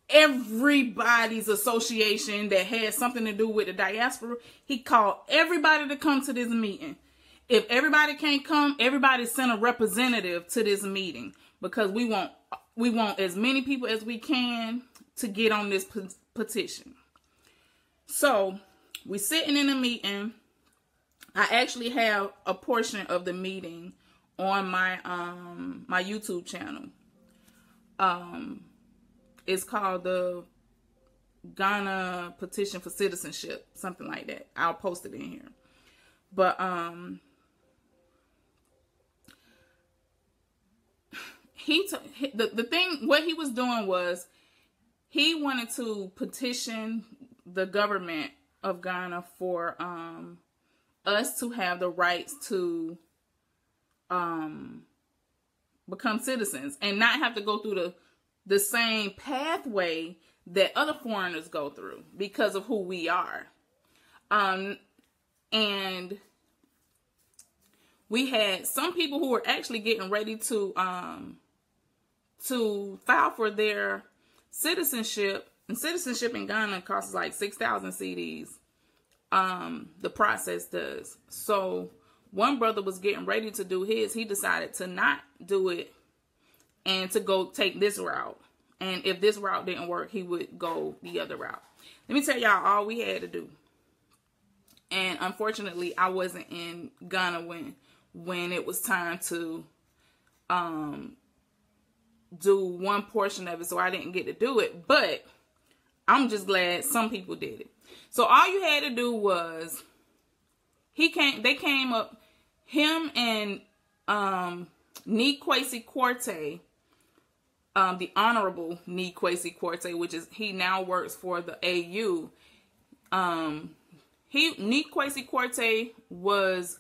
everybody's association that had something to do with the diaspora. He called everybody to come to this meeting. If everybody can't come, everybody send a representative to this meeting, because we want as many people as we can to get on this petition. So we're sitting in a meeting. I actually have a portion of the meeting on my my YouTube channel. It's called the Ghana Petition for Citizenship, something like that. I'll post it in here. But what he was doing was he wanted to petition the government of Ghana for us to have the rights to become citizens and not have to go through the same pathway that other foreigners go through because of who we are. And we had some people who were actually getting ready to file for their citizenship. And citizenship in Ghana costs like 6,000 CDs. The process does. So one brother was getting ready to do his. He decided to not do it and to go take this route. And if this route didn't work, he would go the other route. Let me tell y'all all we had to do. And unfortunately, I wasn't in Ghana when it was time to do one portion of it, so I didn't get to do it. But I'm just glad some people did it. So all you had to do was they came up, him and Kwesi Kwartey, the Honorable Kwesi Kwartey, which is, he now works for the AU. Kwesi Kwartey was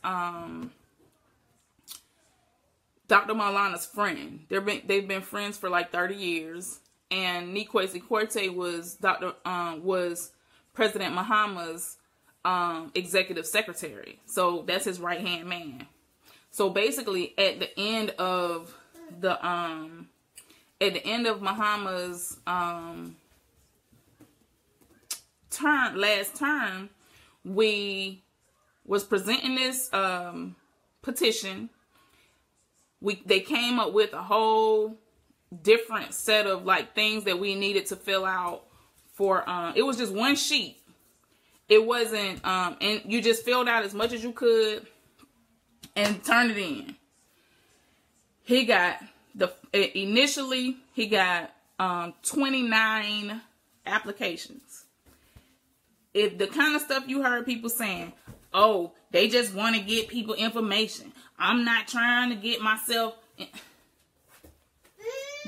Dr. Maulana's friend. They've been friends for like 30 years. And Kwesi Kwartey was was President Mahama's executive secretary. So that's his right hand man. So basically, at the end of Mahama's last term, we was presenting this petition. They came up with a whole different set of like things that we needed to fill out for. It was just one sheet. It wasn't, and you just filled out as much as you could and turned it in. He got initially 29 applications. If the kind of stuff you heard people saying, oh, they just want to get people information. I'm not trying to get myself.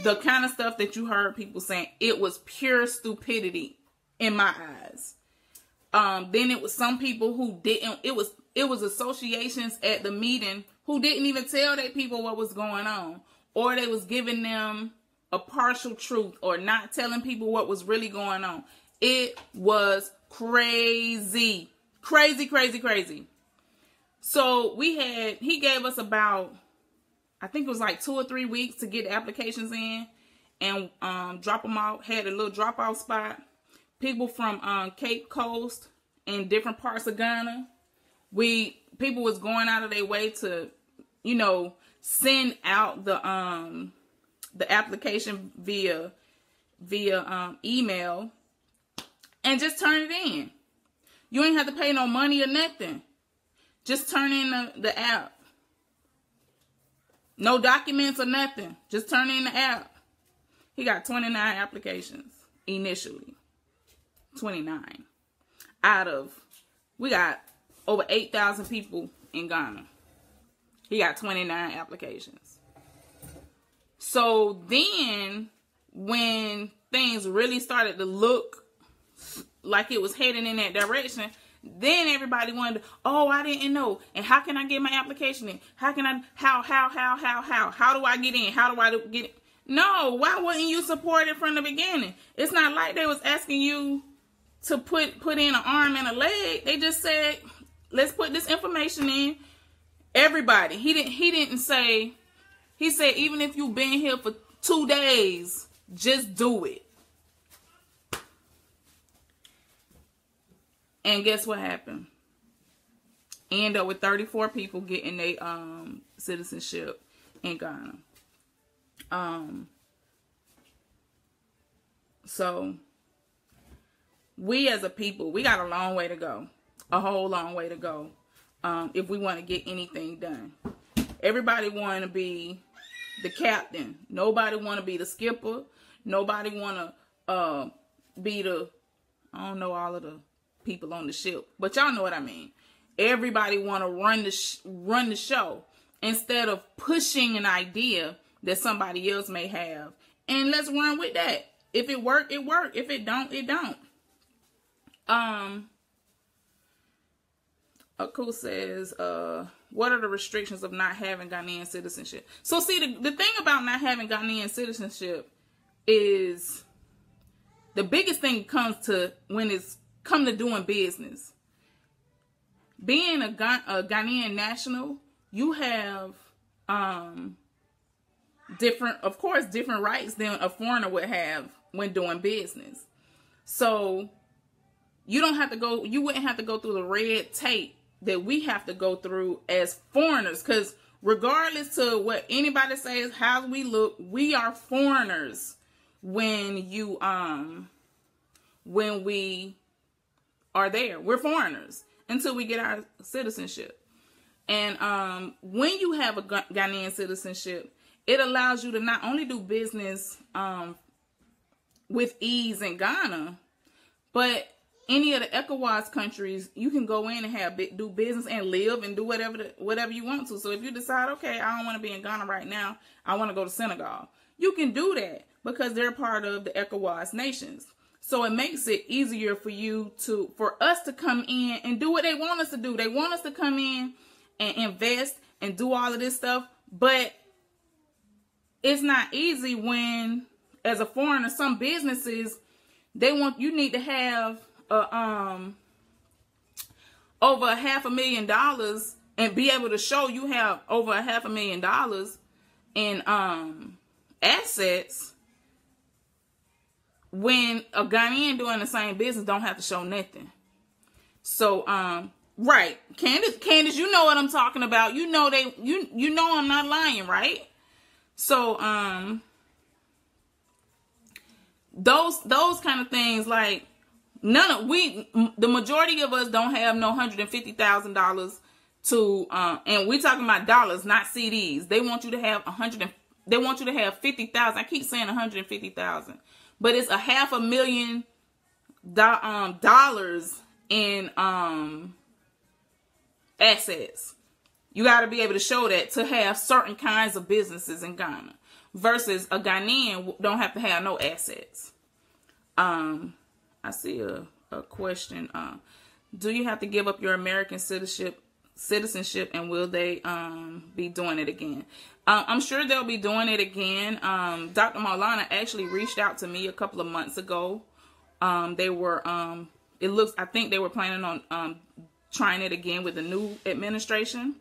The kind of stuff that you heard people saying, it was pure stupidity in my eyes. Then it was some people who didn't. It was associations at the meeting who didn't even tell their people what was going on, or they was giving them a partial truth or not telling people what was really going on. It was crazy. So he gave us about, I think it was like 2 or 3 weeks to get the applications in and drop them out. Had a little drop off spot. People from Cape Coast and different parts of Ghana. People was going out of their way to, send out the application via email and just turn it in. You ain't have to pay no money or nothing. Just turn in the app. No documents or nothing. Just turn in the app. He got 29 applications initially. 29. We got over 8,000 people in Ghana. He got 29 applications. So then when things really started to look like it was heading in that direction, then everybody wondered, oh, I didn't know. And how can I get my application in? How do I get in? How do I get it? No, why wouldn't you support it from the beginning? It's not like they was asking you to put in an arm and a leg. They just said, let's put this information in. Everybody. He didn't say, he said, even if you've been here for 2 days, just do it. And guess what happened? End up with 34 people getting their citizenship in Ghana. So we as a people, we got a long way to go. A whole long way to go. If we want to get anything done. Everybody want to be the captain. Nobody want to be the skipper. Nobody want to be the, I don't know all of the people on the ship, but y'all know what I mean. Everybody want to run the show instead of pushing an idea that somebody else may have, and let's run with that. If it work, it work. If it don't, it don't. Aku says, what are the restrictions of not having Ghanaian citizenship? So see, the thing about not having Ghanaian citizenship is the biggest thing comes to when it's come to doing business. Being a Ghanaian national you have different rights than a foreigner would have when doing business. So you wouldn't have to go through the red tape that we have to go through as foreigners, because regardless to what anybody says, how we look, we are foreigners when we are there. We're foreigners until we get our citizenship. And when you have a Ghanaian citizenship, it allows you to not only do business with ease in Ghana, but any of the ECOWAS countries, you can go in and do business and live and do whatever you want to. So if you decide, okay, I don't want to be in Ghana right now, I want to go to Senegal, you can do that because they're part of the ECOWAS nations. So it makes it easier for us to come in and do what they want us to do. They want us to come in and invest and do all of this stuff, but it's not easy when, as a foreigner, some businesses, you need to have over $500,000 and be able to show you have over $500,000 in assets, when a Ghanaian doing the same business don't have to show nothing. So right, Candace, you know what I'm talking about. You know I'm not lying, right? So those kind of things, like the majority of us don't have no $150,000 to and we're talking about dollars, not CDs. They want you to have they want you to have 50,000. I keep saying 150,000, but it's $500,000 in assets. You got to be able to show that to have certain kinds of businesses in Ghana, versus a Ghanaian don't have to have no assets. I see a question. Do you have to give up your American citizenship, and will they be doing it again? I'm sure they'll be doing it again. Dr. Maulana actually reached out to me a couple of months ago. They were I think they were planning on trying it again with the new administration.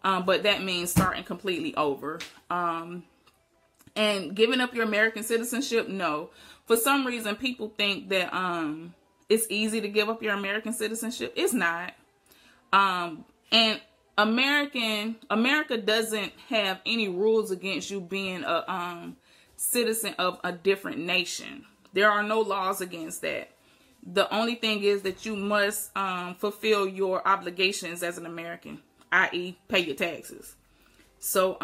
But that means starting completely over. And giving up your American citizenship, no. For some reason, people think that it's easy to give up your American citizenship. It's not. And America doesn't have any rules against you being a citizen of a different nation. There are no laws against that. The only thing is that you must fulfill your obligations as an American, i.e. pay your taxes. So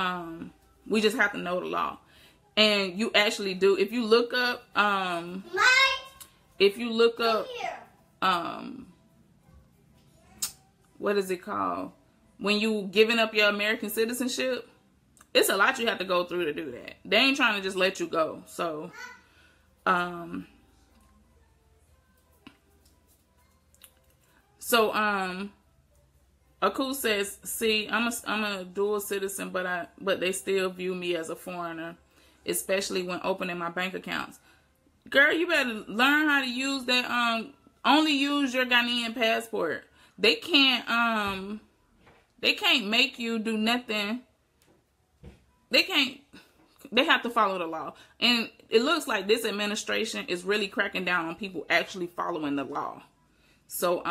we just have to know the law. And you actually do. If you look up what is it called? When you giving up your American citizenship, it's a lot you have to go through to do that. They ain't trying to just let you go. So Aku says, see, I'm a dual citizen, but they still view me as a foreigner, especially when opening my bank accounts. Girl, you better learn how to use that. Only use your Ghanaian passport. They can't make you do nothing. They have to follow the law. And it looks like this administration is really cracking down on people actually following the law. So,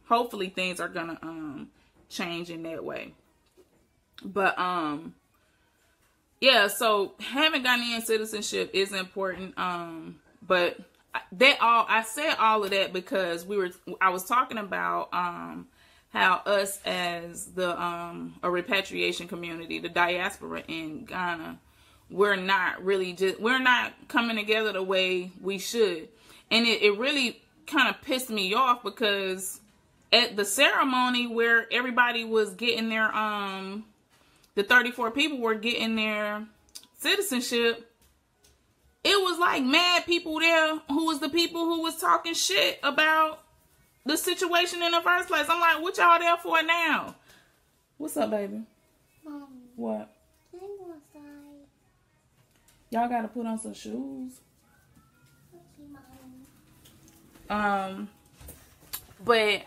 hopefully things are gonna change in that way. But yeah, so having Ghanaian citizenship is important. But I said all of that because I was talking about how us as a repatriation community, the diaspora in Ghana, we're not coming together the way we should. And it really kind of pissed me off because at the ceremony where everybody was getting their the 34 people were getting their citizenship, it was like mad people there who was the people who was talking shit about the situation in the first place. I'm like, what y'all there for now? What's up, baby? Mommy. What? Can I go outside? Y'all gotta put on some shoes. Okay, Mommy. But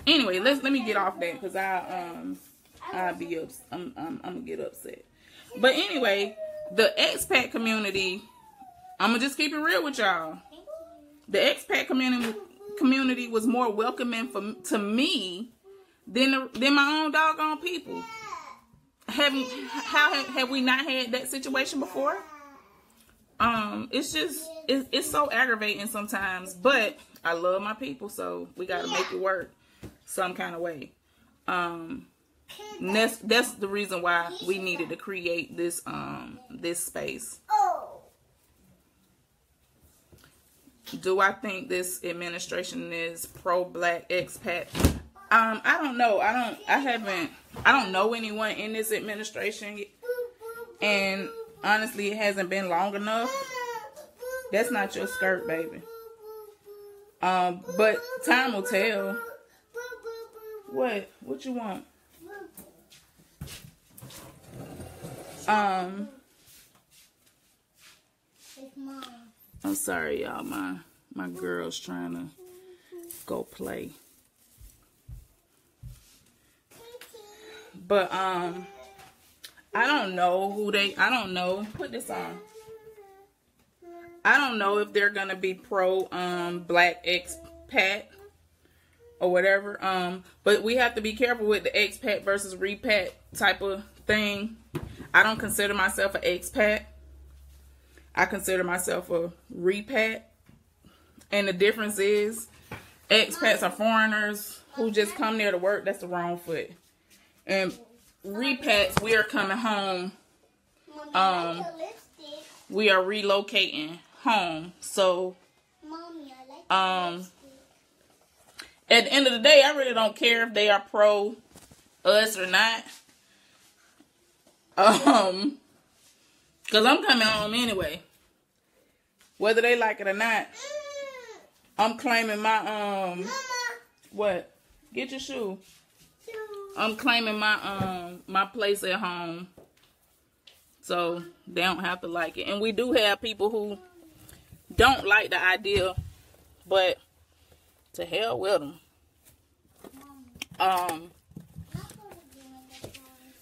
Anyway, let me get off that because I'll be I'm gonna get upset. But anyway, the expat community, I'm gonna just keep it real with y'all. The expat community was more welcoming to me than my own doggone people. Have we not had that situation before? It's so aggravating sometimes, but I love my people, so we gotta make it work some kind of way. That's the reason why we needed to create this this space. Do I think this administration is pro-black expat? I don't know. I don't know anyone in this administration, and honestly, it hasn't been long enough. That's not your skirt, baby. But time will tell. What you want? I'm sorry, y'all. My girl's trying to go play. But I don't know put this on. I don't know if they're gonna be pro black expat or whatever. But we have to be careful with the expat versus repat type of thing. I don't consider myself an expat. I consider myself a repat. And the difference is expats are foreigners who just come there to work. That's the wrong foot. And repats, we are coming home. We are relocating home. So at the end of the day, I really don't care if they are pro us or not. Cause I'm coming home anyway. Whether they like it or not. I'm claiming my what? Get your shoe. I'm claiming my my place at home. So they don't have to like it. And we do have people who don't like the idea, but to hell with them.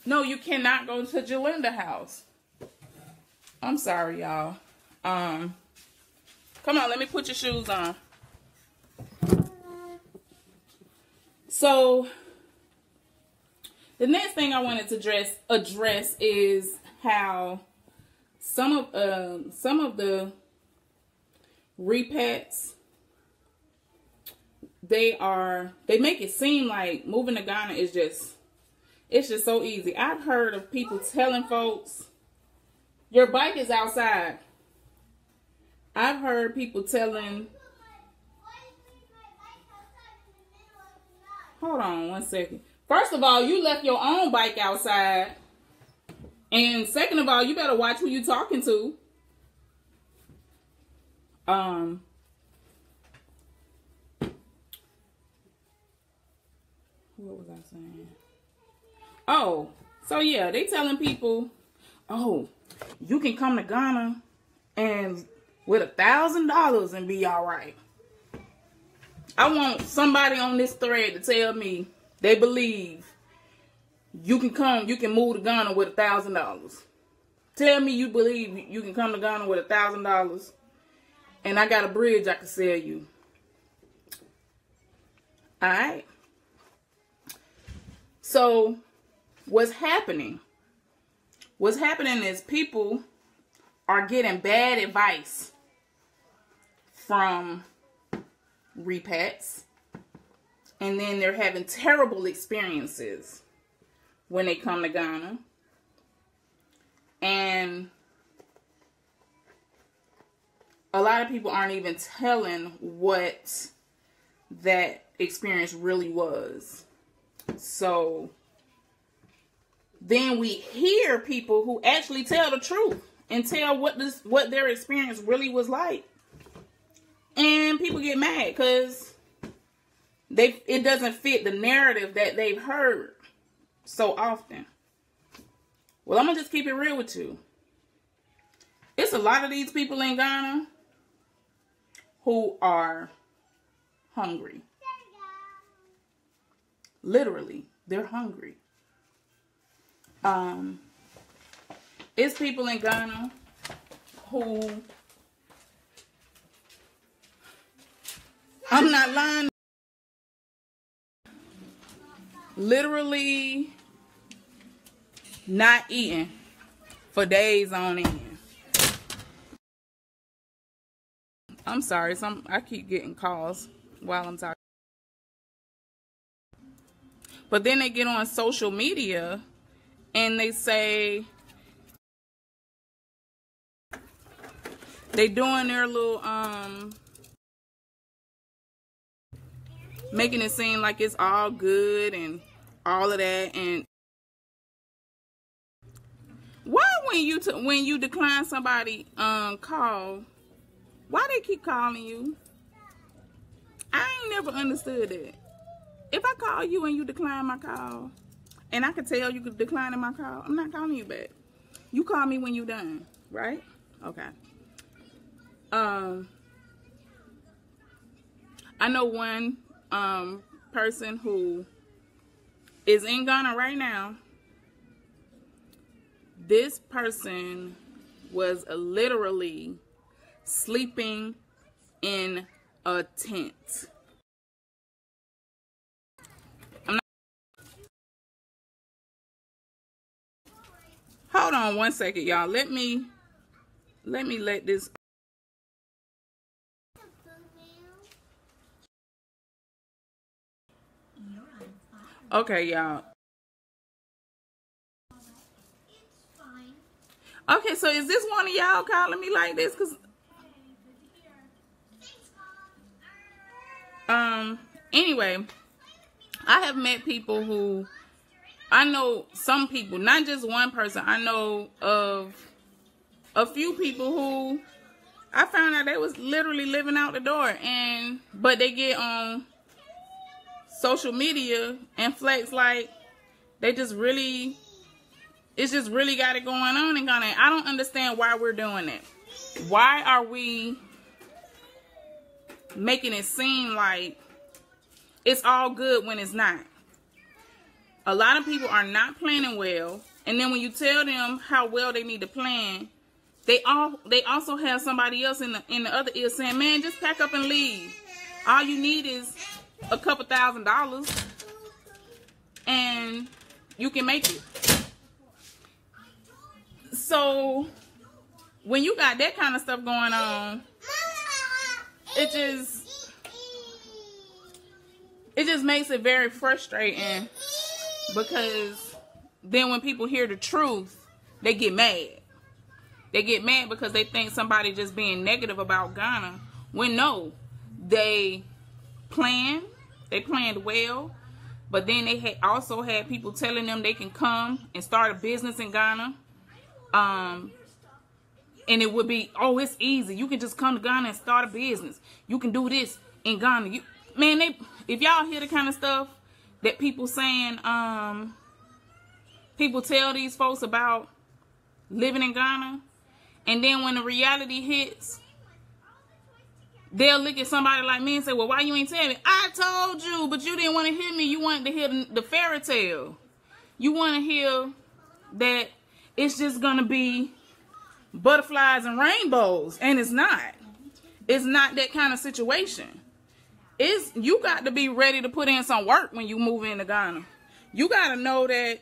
No, you cannot go to Jalinda's house. I'm sorry, y'all. Come on, let me put your shoes on. So the next thing I wanted to address is how some of the repats, they make it seem like moving to Ghana is just so easy. I've heard of people telling folks, your bike is outside. I've heard people telling, hold on one second. First of all, you left your own bike outside. And second of all, you better watch who you talking to. What was I saying? Oh, so yeah, they telling people, oh, you can come to Ghana and with $1,000 and be all right. I want somebody on this thread to tell me they believe you can move to Ghana with $1,000. Tell me you believe you can come to Ghana with $1,000 and I got a bridge I can sell you. All right. So what's happening is people are getting bad advice from repats, and then they're having terrible experiences when they come to Ghana. And a lot of people aren't even telling what that experience really was. So then we hear people who actually tell the truth and tell what their experience really was like. And people get mad because it doesn't fit the narrative that they've heard so often. Well, I'm going to just keep it real with you. It's a lot of these people in Ghana who are hungry. Literally, they're hungry. It's people in Ghana who, I'm not lying, literally not eating for days on end. I'm sorry, I keep getting calls while I'm talking. But then they get on social media and they say they doing their little making it seem like it's all good and all of that. And why when you decline somebody call, why they keep calling you? I ain't never understood that. If I call you and you decline my call, and I can tell you declining my call, I'm not calling you back. You call me when you done, right? Okay. I know one person who is in Ghana right now. This person was literally sleeping in a tent. Hold on one second, y'all. Let me let this. Okay, y'all. Okay, so is this one of y'all calling me like this? Cause anyway, I have met people who, I know some people, not just one person. I know of a few people who I found out they was literally living out the door, but they get on social media and flex like they just really, it's just really got it going on in Ghana. I don't understand why we're doing that. Why are we making it seem like it's all good when it's not? A lot of people are not planning well, and then when you tell them how well they need to plan, they also have somebody else in the other ear saying, "Man, just pack up and leave. All you need is a couple $1,000, and you can make it." So when you got that kind of stuff going on, it just makes it very frustrating, because then when people hear the truth, they get mad. They get mad because they think somebody just being negative about Ghana, when no, they planned well, but then they also had people telling them they can come and start a business in Ghana. And it would be, oh, it's easy. You can just come to Ghana and start a business. You can do this in Ghana. If y'all hear the kind of stuff that people saying, people tell these folks about living in Ghana, and then when the reality hits, they'll look at somebody like me and say, "Well, why you ain't tell me?" I told you, but you didn't want to hear me. You wanted to hear the fairy tale. You want to hear that it's just going to be butterflies and rainbows, and it's not. It's not that kind of situation. You got to be ready to put in some work when you move into Ghana. You got to know that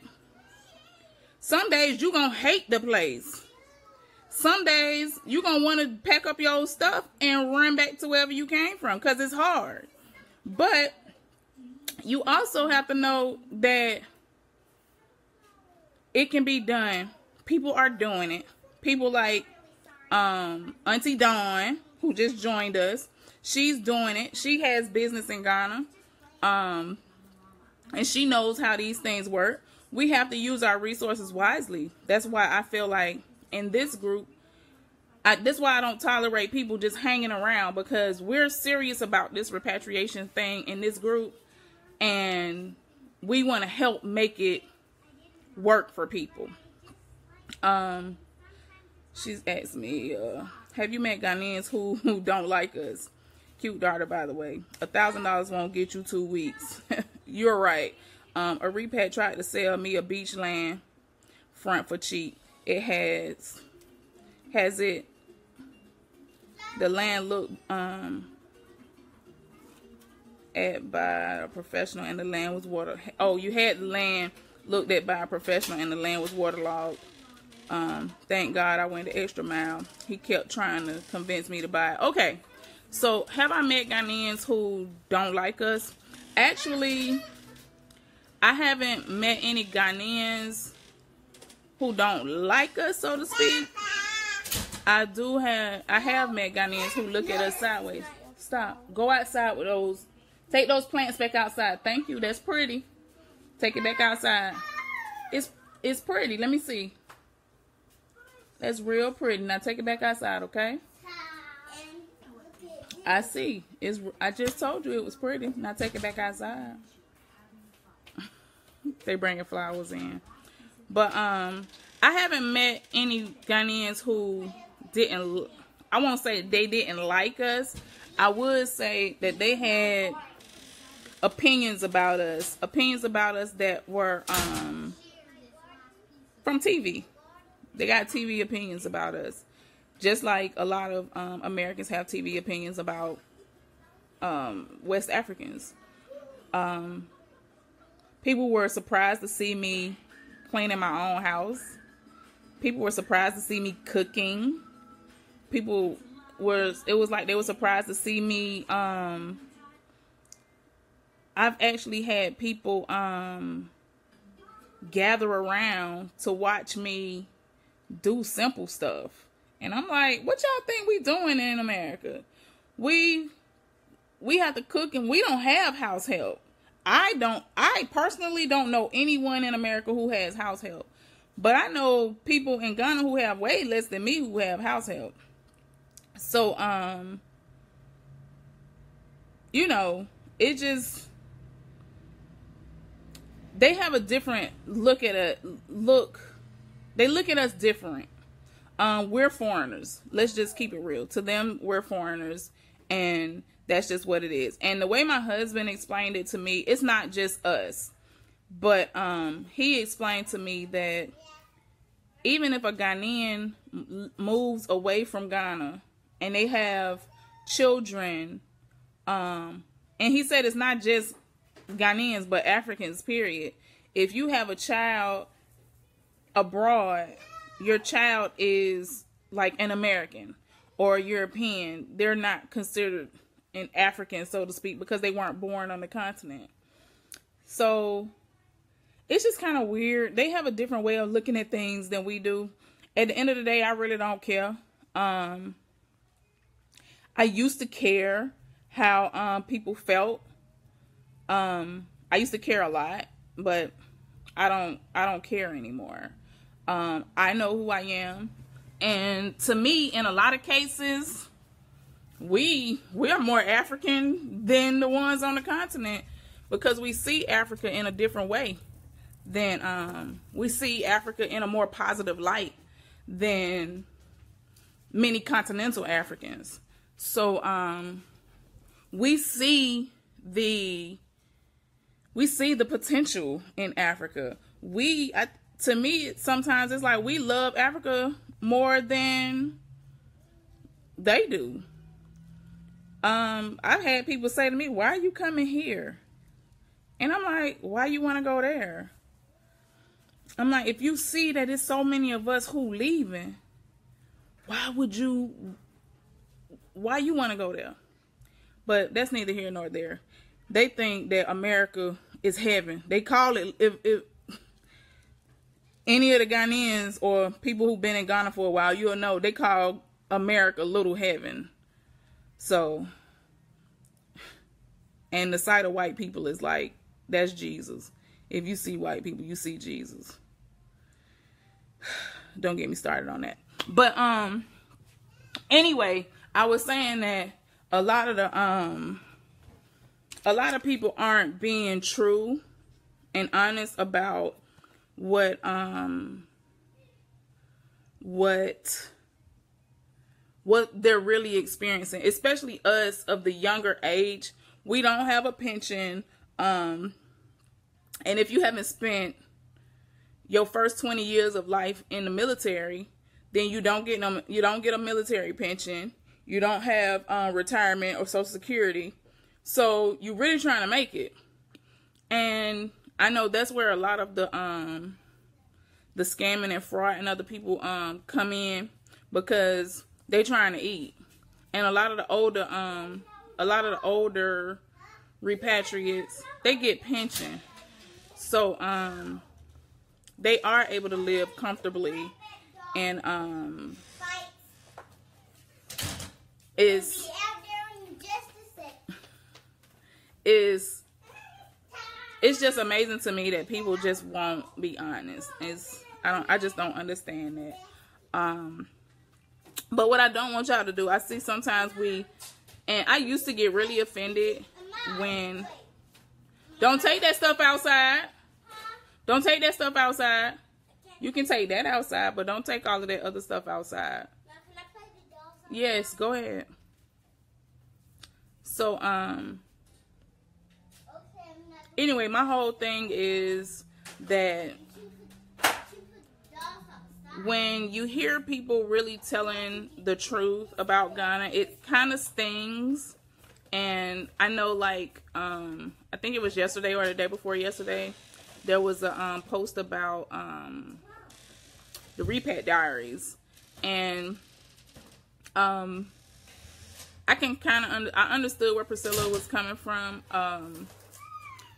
some days you're going to hate the place. Some days you're going to want to pack up your stuff and run back to wherever you came from, because it's hard. But you also have to know that it can be done. People are doing it. People like Auntie Dawn, who just joined us. She's doing it. She has business in Ghana. And she knows how these things work. We have to use our resources wisely. That's why I feel like in this group, that's why I don't tolerate people just hanging around, because we're serious about this repatriation thing in this group, and we want to help make it work for people. She's asked me, have you met Ghanaians who don't like us? Cute daughter, by the way. $1,000 won't get you 2 weeks. You're right. A repat tried to sell me a beach land front for cheap. It has it. The land looked at by a professional, and the land was water. Oh, you had the land looked at by a professional, and the land was waterlogged. Thank God I went the extra mile. He kept trying to convince me to buy it. Okay, so have I met Ghanaians who don't like us? Actually, I haven't met any Ghanaians who don't like us, so to speak. I have met Ghanaians who look at us sideways. Stop. Go outside with those. Take those plants back outside. Thank you. That's pretty. Take it back outside. It's pretty. Let me see. That's real pretty. Now take it back outside, okay? I see. I just told you it was pretty. Now take it back outside. They bringing flowers in. But I haven't met any Ghanaians who didn't, I won't say they didn't like us. I would say that they had opinions about us that were from TV. They got TV opinions about us. Just like a lot of Americans have TV opinions about West Africans. People were surprised to see me cleaning my own house. People were surprised to see me cooking. It was like they were surprised to see me. I've actually had people gather around to watch me do simple stuff. And I'm like, what y'all think we doing in America? We have to cook, and we don't have house help. I personally don't know anyone in America who has house help. But I know people in Ghana who have way less than me who have house help. So, you know, it just, they have a different look at it. They look at us different. We're foreigners. Let's just keep it real. To them, we're foreigners, and that's just what it is. And the way my husband explained it to me, it's not just us, but he explained to me that even if a Ghanaian moves away from Ghana and they have children, and he said it's not just Ghanaians, but Africans, period. If you have a child abroad, your child is like an American or European. They're not considered an African, so to speak, because they weren't born on the continent. So it's just kind of weird. They have a different way of looking at things than we do. At the end of the day, I really don't care. I used to care how people felt. I used to care a lot, but I don't care anymore. I know who I am, and to me, in a lot of cases, we are more African than the ones on the continent, because we see Africa in a different way than we see Africa in a more positive light than many continental Africans. So we see the potential in Africa. To me, sometimes it's like we love Africa more than they do. I've had people say to me, why are you coming here? And I'm like, why you want to go there? I'm like, if you see that it's so many of us who leaving, why you want to go there? But that's neither here nor there. They think that America is heaven. They call it, if any of the Ghanaians or people who've been in Ghana for a while, you'll know they call America little heaven. So, and the sight of white people is like, that's Jesus. If you see white people, you see Jesus. Don't get me started on that. But anyway, I was saying that a lot of people aren't being true and honest about what they're really experiencing, especially us of the younger age. We don't have a pension. And And if you haven't spent your first 20 years of life in the military, then you don't get a military pension. You don't have retirement or Social Security. So you're really trying to make it. And I know that's where a lot of the scamming and fraud and other people come in, because they trying to eat. And a lot of the older repatriates, they get pension. So they are able to live comfortably, and it's just amazing to me that people just won't be honest. I just don't understand that. But what I don't want y'all to do, I see sometimes and I used to get really offended when, don't take that stuff outside. Don't take that stuff outside. You can take that outside, but don't take all of that other stuff outside. Yes, go ahead. So, anyway, my whole thing is that when you hear people really telling the truth about Ghana, it kind of stings. And I know, like, I think it was yesterday or the day before yesterday, there was a post about the Repat Diaries. And I can kind of I understood where Priscilla was coming from.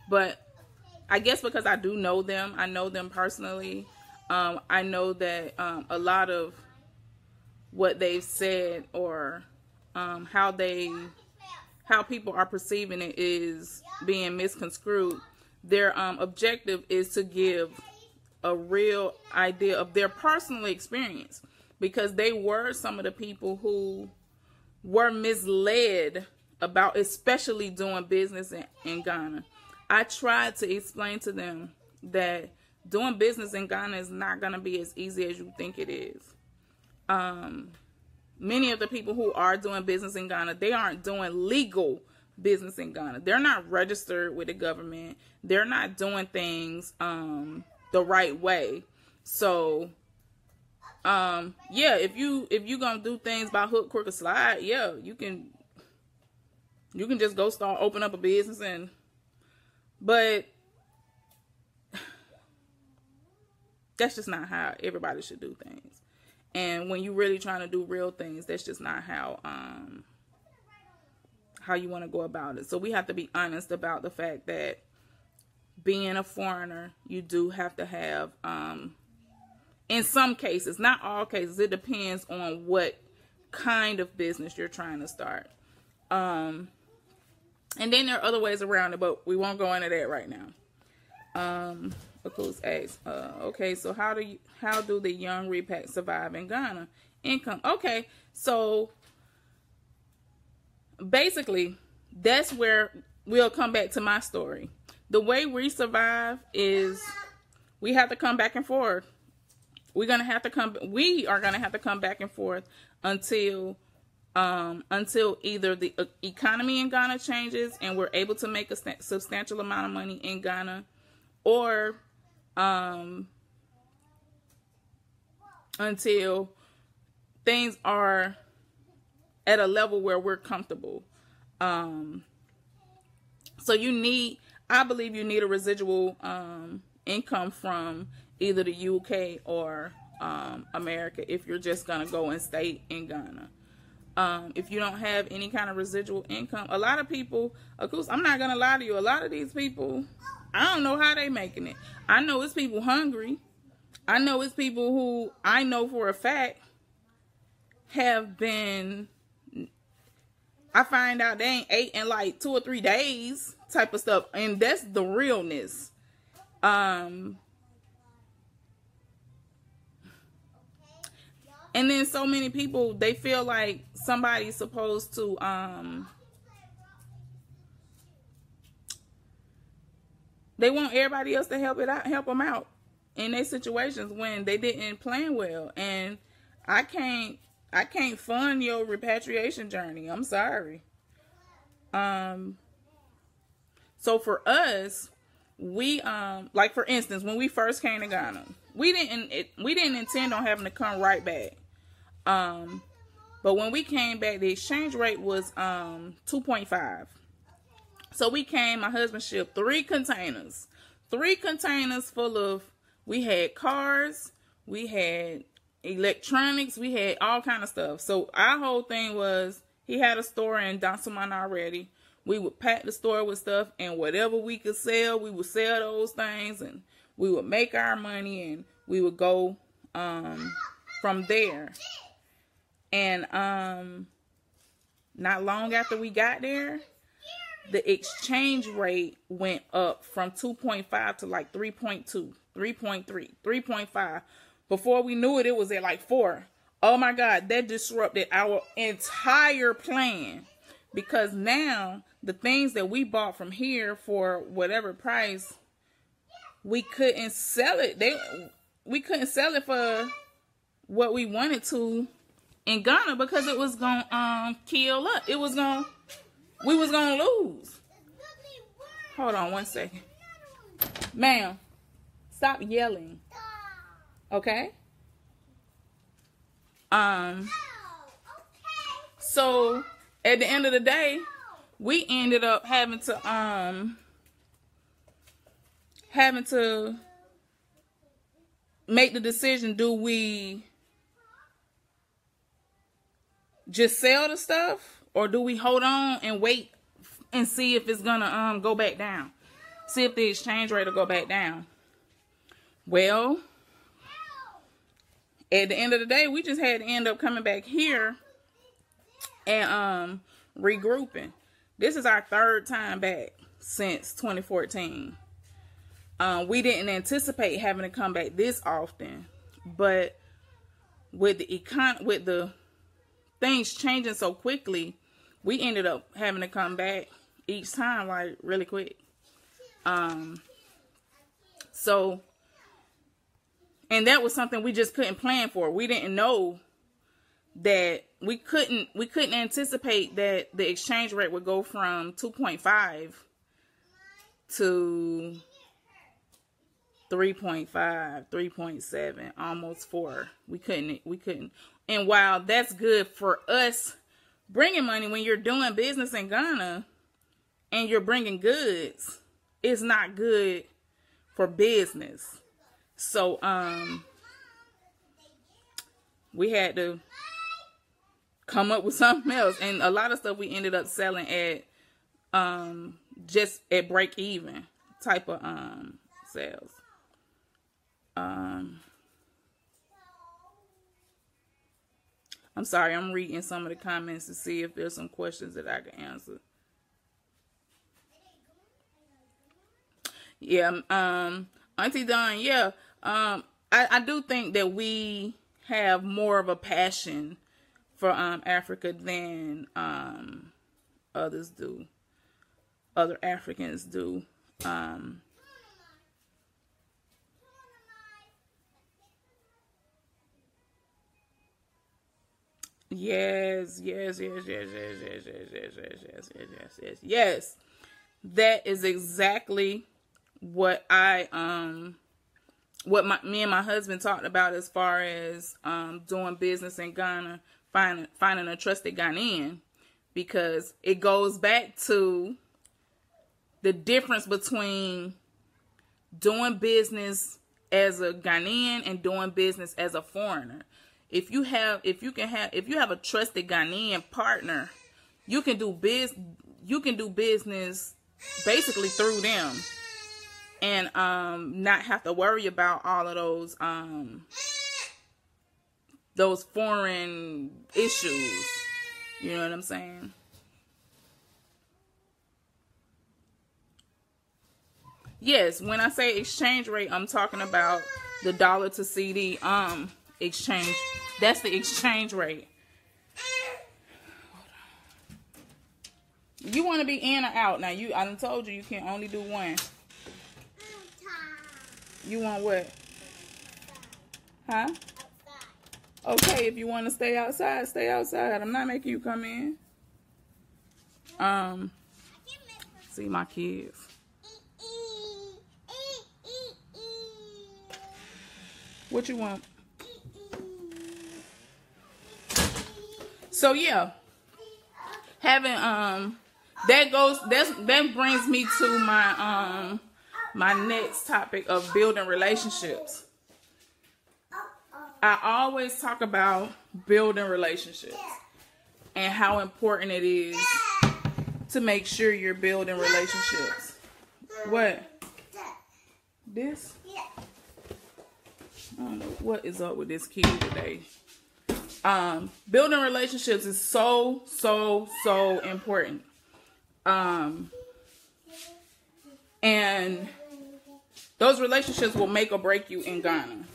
But I guess because I do know them, I know them personally. I know that a lot of what they've said, or how people are perceiving it, is being misconstrued. Their objective is to give a real idea of their personal experience, because they were some of the people who were misled about, especially doing business in Ghana. I tried to explain to them that doing business in Ghana is not going to be as easy as you think it is. Many of the people who are doing business in Ghana, they aren't doing legal business in Ghana. They're not registered with the government. They're not doing things the right way. So, yeah, if you gonna do things by hook, crook, or slide, yeah, you can just go open up a business, but that's just not how everybody should do things. And when you're really trying to do real things, that's just not how you want to go about it. So we have to be honest about the fact that being a foreigner, you do have to have, in some cases, not all cases, it depends on what kind of business you're trying to start. And then there are other ways around it, but we won't go into that right now. Because okay, so how do the young repats survive in Ghana? Income. Okay, so basically, that's where we'll come back to my story. The way we survive is we have to come back and forth. We are gonna have to come back and forth until either the economy in Ghana changes and we're able to make a substantial amount of money in Ghana, or until things are at a level where we're comfortable. So I believe you need a residual income from either the UK or America if you're just gonna go and stay in Ghana. If you don't have any kind of residual income, a lot of people, of course, I'm not gonna lie to you, a lot of these people, I don't know how they making it. I know it's people hungry. I know it's people who I know for a fact have been, I find out they ain't ate in like 2 or 3 days type of stuff. And that's the realness. And then so many people, they feel like somebody's supposed to, they want everybody else to help them out in their situations when they didn't plan well. And I can't fund your repatriation journey. I'm sorry. So for us, we like for instance, when we first came to Ghana, we didn't intend on having to come right back. But when we came back, the exchange rate was 2.5. So we came, my husband shipped 3 containers full of, we had cars, we had electronics, we had all kind of stuff. So our whole thing was, he had a store in Dansuman already. We would pack the store with stuff, and whatever we could sell, we would sell those things, and we would make our money, and we would go from there. And not long after we got there, the exchange rate went up from 2.5 to like 3.2, 3.3, 3.5. Before we knew it, it was at like 4. Oh my God, that disrupted our entire plan. Because now, the things that we bought from here for whatever price, we couldn't sell it. We couldn't sell it for what we wanted to in Ghana, because it was gonna kill us. We was gonna lose. Hold on one second. Ma'am, stop yelling. Okay? So at the end of the day, we ended up having to make the decision, do we just sell the stuff, or do we hold on and wait and see if it's gonna go back down? See if the exchange rate will go back down. Well, at the end of the day, we just had to end up coming back here and regrouping. This is our 3rd time back since 2014. We didn't anticipate having to come back this often, but with the things changing so quickly, we ended up having to come back each time like really quick. So, and that was something we just couldn't plan for. We didn't know that we couldn't anticipate that the exchange rate would go from 2.5 to 3.5, 3.7, almost 4. We couldn't. And while that's good for us bringing money, when you're doing business in Ghana and you're bringing goods, it's not good for business. So, we had to come up with something else. And a lot of stuff we ended up selling at, just at break even type of, sales. I'm sorry, I'm reading some of the comments to see if there's some questions that I can answer. Yeah, Auntie Dawn, yeah. I do think that we have more of a passion for Africa than others do. Other Africans do. Yes. That is exactly what me and my husband talked about as far as doing business in Ghana, finding a trusted Ghanaian, because it goes back to the difference between doing business as a Ghanaian and doing business as a foreigner. If you have a trusted Ghanaian partner, you can do business basically through them, and not have to worry about all of those foreign issues. You know what I'm saying? Yes, when I say exchange rate, I'm talking about the dollar to CD exchange. That's the exchange rate. You want to be in or out? Now, I done told you can only do one. You want what? Huh? Okay, if you want to stay outside, stay outside. I'm not making you come in. See my kids. What you want? So yeah, having that brings me to my my next topic of building relationships. I always talk about building relationships and how important it is to make sure you're building relationships. What? This? I don't know what is up with this kid today. Building relationships is so important. And those relationships will make or break you in Ghana.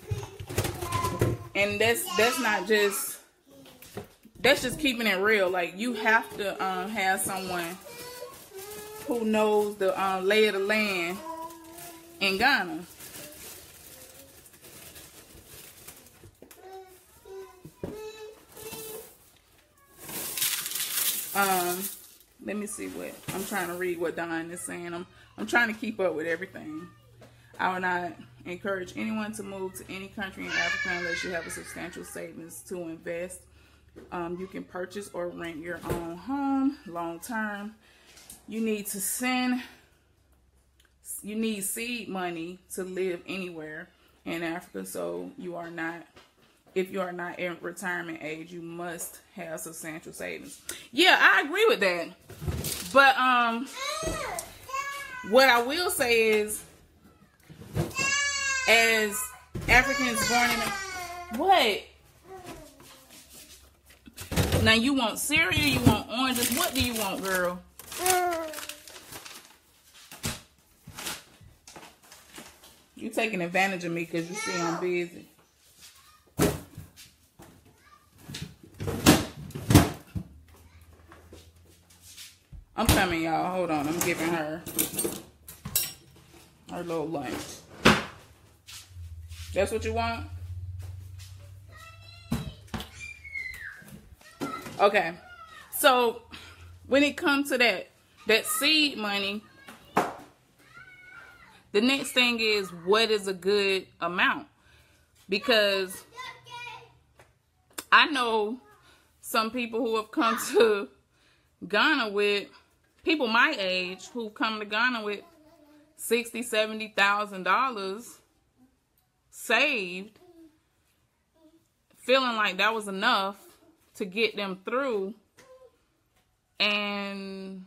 And that's just keeping it real. Like, you have to have someone who knows the lay of the land in Ghana. Let me see what I'm trying to read. What Don is saying. I'm trying to keep up with everything. I would not encourage anyone to move to any country in Africa unless you have a substantial savings to invest. You can purchase or rent your own home long term. You need seed money to live anywhere in Africa. So if you are not in retirement age, you must have substantial savings. Yeah, I agree with that. But what I will say is, as Africans born in what? Now, you want cereal, you want oranges. What do you want, girl? You taking advantage of me because you see I'm busy. I'm coming, y'all. Hold on. I'm giving her little lunch. That's what you want? Okay. So, when it comes to that seed money, the next thing is, what is a good amount? Because I know some people who have come to Ghana with, people my age who come to Ghana with $60,000, $70,000 saved, feeling like that was enough to get them through, and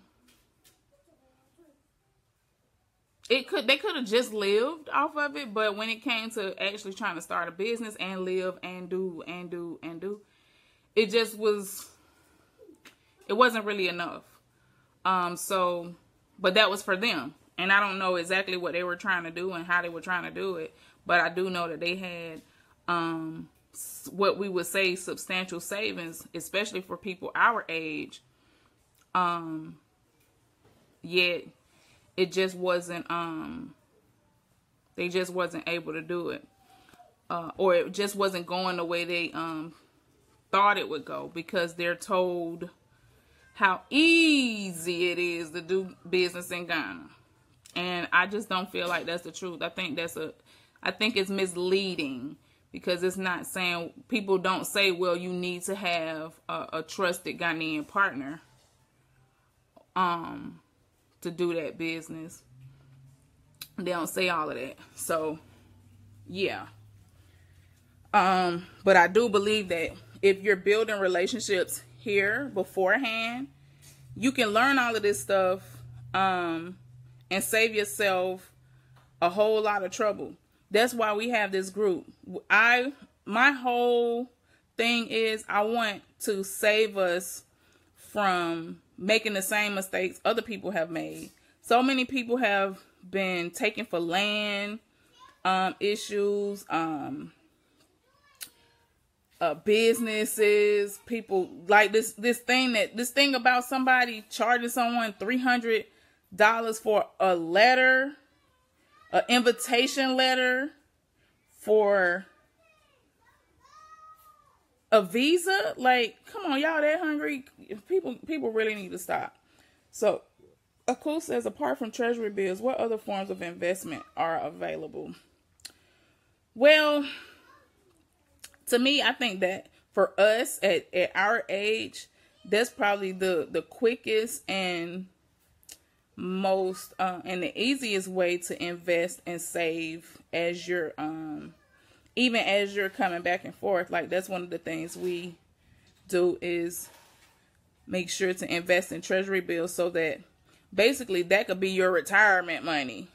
they could have just lived off of it. But when it came to actually trying to start a business and live and do, it just was, it wasn't really enough. But that was for them. And I don't know exactly what they were trying to do and how they were trying to do it. But I do know that they had, what we would say, substantial savings, especially for people our age. Yet it just wasn't, they just wasn't able to do it. Or it just wasn't going the way they, thought it would go, because they're told how easy it is to do business in Ghana. And I just don't feel like that's the truth. I think it's misleading, because it's not saying, people don't say, well, you need to have a trusted Ghanaian partner to do that business. They don't say all of that. So yeah. But I do believe that if you're building relationships here beforehand, you can learn all of this stuff and save yourself a whole lot of trouble. That's why we have this group. My whole thing is, I want to save us from making the same mistakes other people have made. So many people have been taken for land issues, businesses, people like this thing about somebody charging someone $300 for a letter, an invitation letter for a visa. Like, come on, y'all that hungry? People really need to stop. So Akul says, apart from treasury bills, what other forms of investment are available? Well, To me, I think that for us at our age, that's probably the quickest and most and the easiest way to invest and save as you're even as you're coming back and forth. Like, that's one of the things we do, is make sure to invest in treasury bills, so that basically that could be your retirement money.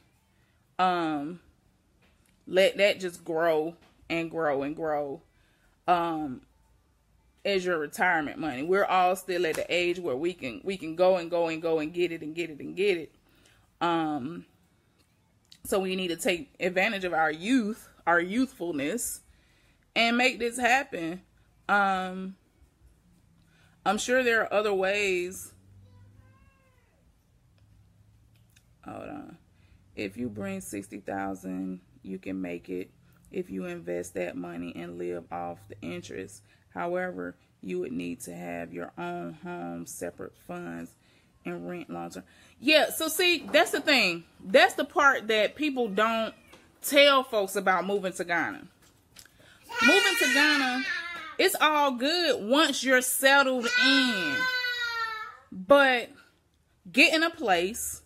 Let that just grow and grow and grow as your retirement money. We're all still at the age where we can go and go and go and get it and get it and get it. So we need to take advantage of our youth, our youthfulness, and make this happen. I'm sure there are other ways. Hold on. If you bring $60,000, you can make it if you invest that money and live off the interest. However, you would need to have your own home, separate funds, and rent long term. Yeah, so see, that's the thing. That's the part that people don't tell folks about moving to Ghana. Moving to Ghana, it's all good once you're settled in. But getting a place,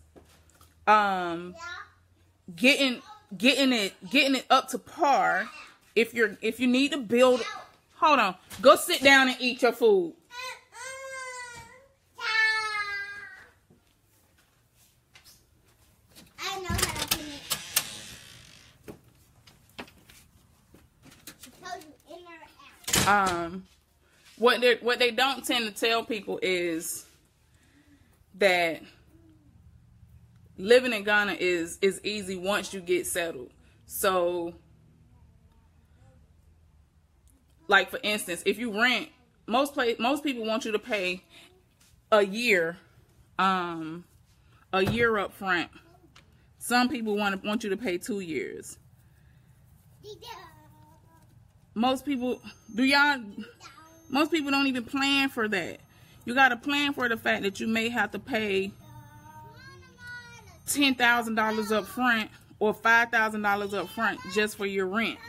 getting it up to par, if you need to build. Hold on. Go sit down and eat your food. I know how to do it. What they don't tend to tell people is that living in Ghana is easy once you get settled. So, like, for instance, if you rent, most people want you to pay a year up front. Some people want you to pay 2 years. Most people don't even plan for that. You got to plan for the fact that you may have to pay $10,000 up front or $5,000 up front just for your rent.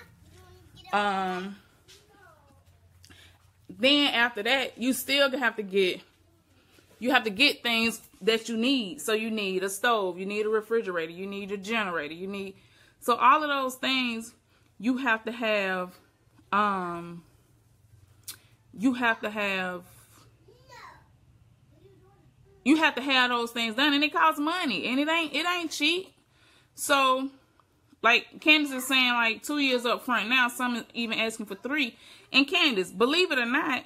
Then after that, you still have to get things that you need. So you need a stove, you need a refrigerator, you need a generator, so all of those things you have to have. You have to have those things done, and it costs money, and it ain't cheap. So, like Candace is saying, like 2 years up front. Now some even asking for 3. And Candace, believe it or not,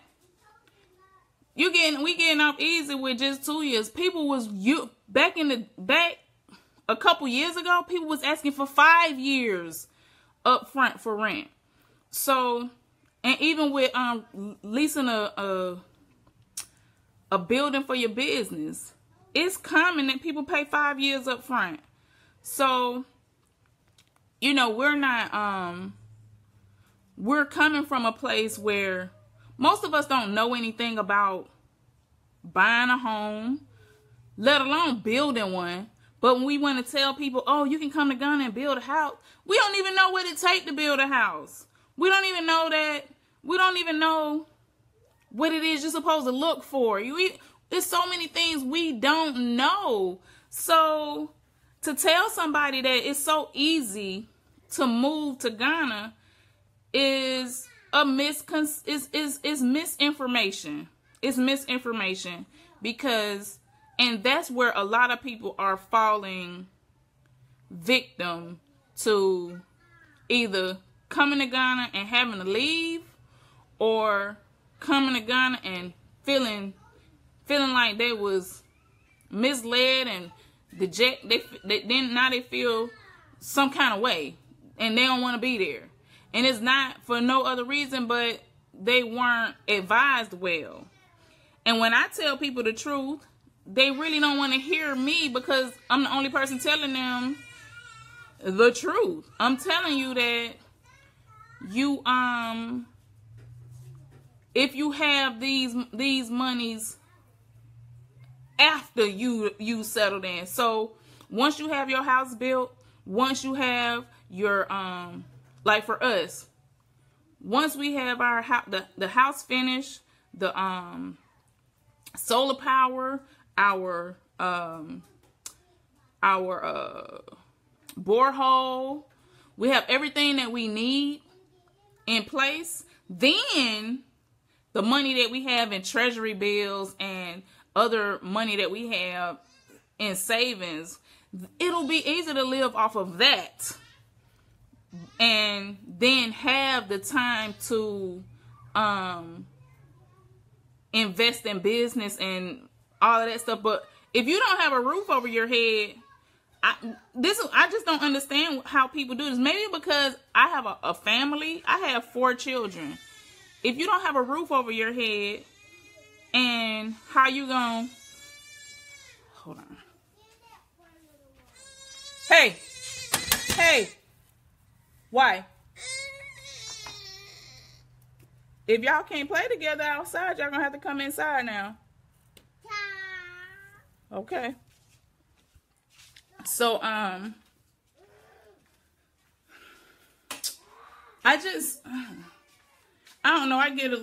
we getting off easy with just 2 years. People was back a couple years ago, people was asking for 5 years up front for rent. So, and even with leasing a building for your business, it's common that people pay 5 years up front. So, we're coming from a place where most of us don't know anything about buying a home, let alone building one. But when we want to tell people, oh, you can come to Ghana and build a house, we don't even know what it takes to build a house. We don't even know that. We don't even know what it is you're supposed to look for. There's so many things we don't know. So to tell somebody that it's so easy to move to Ghana is misinformation. It's misinformation, because, and that's where a lot of people are falling victim to either coming to Ghana and having to leave, or coming to Ghana and feeling like they was misled and dejected. Now they feel some kind of way and they don't want to be there. And it's not for no other reason, but they weren't advised well. And when I tell people the truth, they really don't want to hear me, because I'm the only person telling them the truth. I'm telling you that you if you have these monies after you settled in. So once you have your house built, once you have your like for us, once we have our the house finished, the solar power, our borehole, we have everything that we need in place, then the money that we have in treasury bills and other money that we have in savings, it'll be easy to live off of that, and then have the time to invest in business and all of that stuff. But if you don't have a roof over your head, I just don't understand how people do this. Maybe because I have a family. I have 4 children. If you don't have a roof over your head, and how you gonna... Hold on. Hey. Hey. Why? If y'all can't play together outside, y'all gonna have to come inside now. Okay. So, I don't know. I get a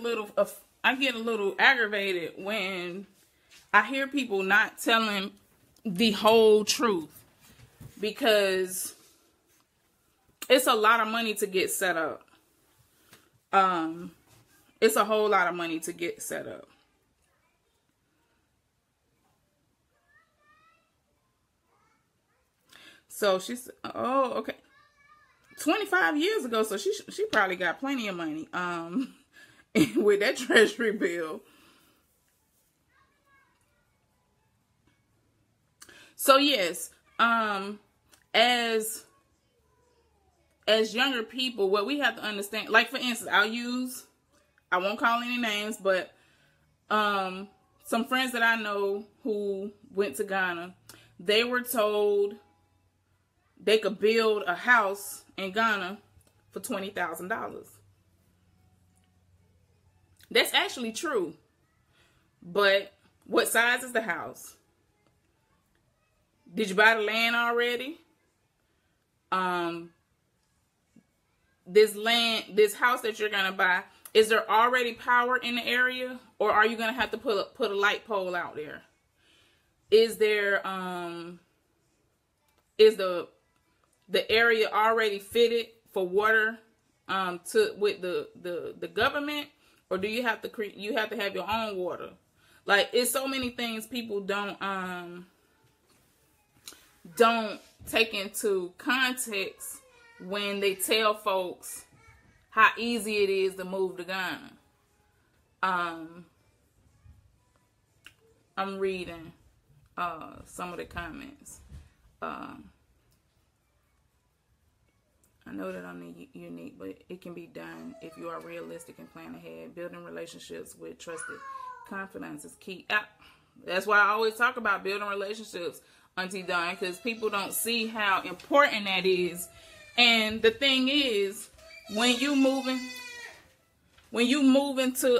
little aggravated when I hear people not telling the whole truth, because it's a lot of money to get set up. It's a whole lot of money to get set up. So she's, oh, okay. 25 years ago, so she probably got plenty of money with that treasury bill. So yes, as younger people, what we have to understand, like for instance, I won't call any names, but some friends that I know who went to Ghana, they were told they could build a house in Ghana for $20,000. That's actually true. But what size is the house? Did you buy the land already? This house that you're gonna buy, is there already power in the area, or are you gonna have to put a light pole out there? Is there is the area already fitted for water with the government, or do you have to have your own water? Like, it's so many things people don't take into context when they tell folks how easy it is to move to Ghana. I'm reading some of the comments. I know that I'm unique, but it can be done if you are realistic and plan ahead. Building relationships with trusted confidence is key. That's why I always talk about building relationships, Auntie Dawn, because people don't see how important that is. And the thing is, when you move into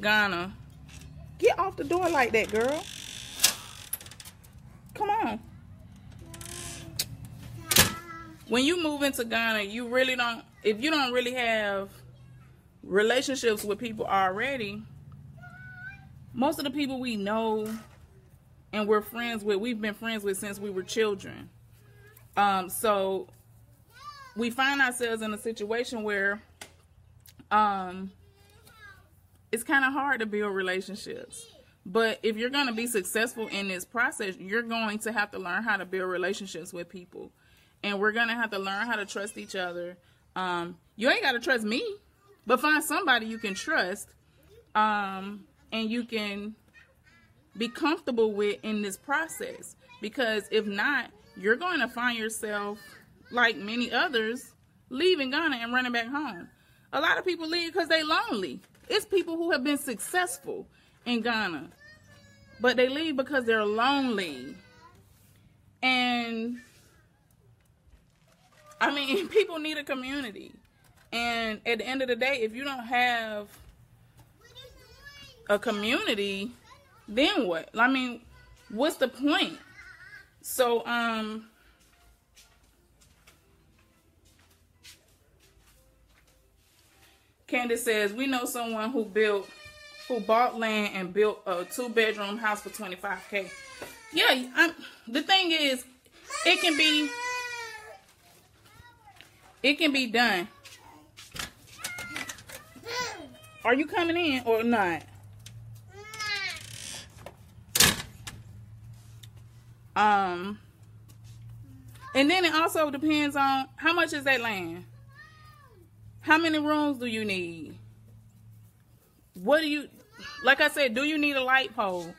Ghana, get off the door like that, girl. Come on. When you move into Ghana, you really don't, if you don't really have relationships with people already, most of the people we know and we're friends with, we've been friends with since we were children. So we find ourselves in a situation where it's kind of hard to build relationships. But if you're going to be successful in this process, you're going to have to learn how to build relationships with people. And we're going to have to learn how to trust each other. You ain't got to trust me, but find somebody you can trust and you can be comfortable with in this process. Because if not, you're going to find yourself, like many others, leaving Ghana and running back home. A lot of people leave because they're lonely. It's people who have been successful in Ghana, but they leave because they're lonely. And I mean, people need a community. And at the end of the day, if you don't have a community, then what? I mean, what's the point? So Candace says, we know someone who bought land and built a 2-bedroom house for $25K. Yeah, the thing is, it can be done. Are you coming in or not? And then it also depends on how much is that land. How many rooms do you need? What do you, like I said, do you need a light pole?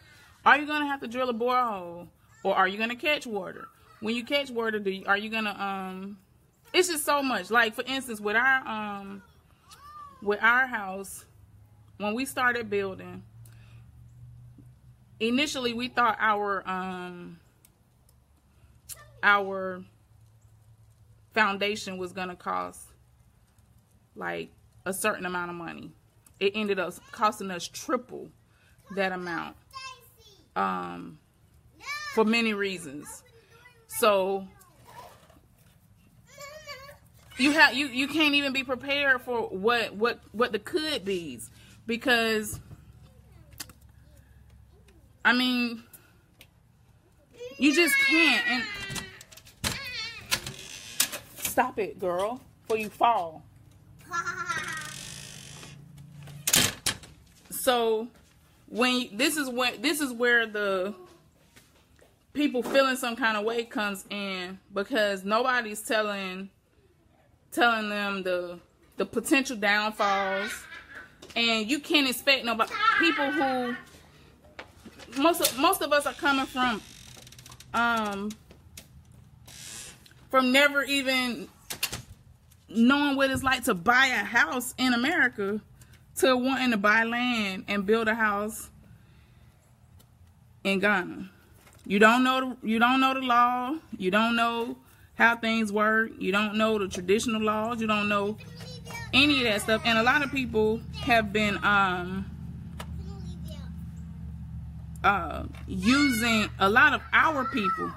Are you gonna have to drill a borehole, or are you gonna catch water? When you catch water, are you gonna it's just so much. Like, for instance, with our house, when we started building, initially we thought our foundation was gonna cost like a certain amount of money. It ended up costing us triple that amount, for many reasons. So you can't even be prepared for what the could be's, because I mean, you just can't. And stop it, girl, before you fall. So this is where the people feeling some kind of way comes in, because nobody's telling them the potential downfalls, and you can't expect nobody, people who most of us are coming from never even knowing what it's like to buy a house in America, to wanting to buy land and build a house in Ghana. You don't know the law. You don't know how things work. You don't know the traditional laws. You don't know any of that stuff. And a lot of people have been using, a lot of our people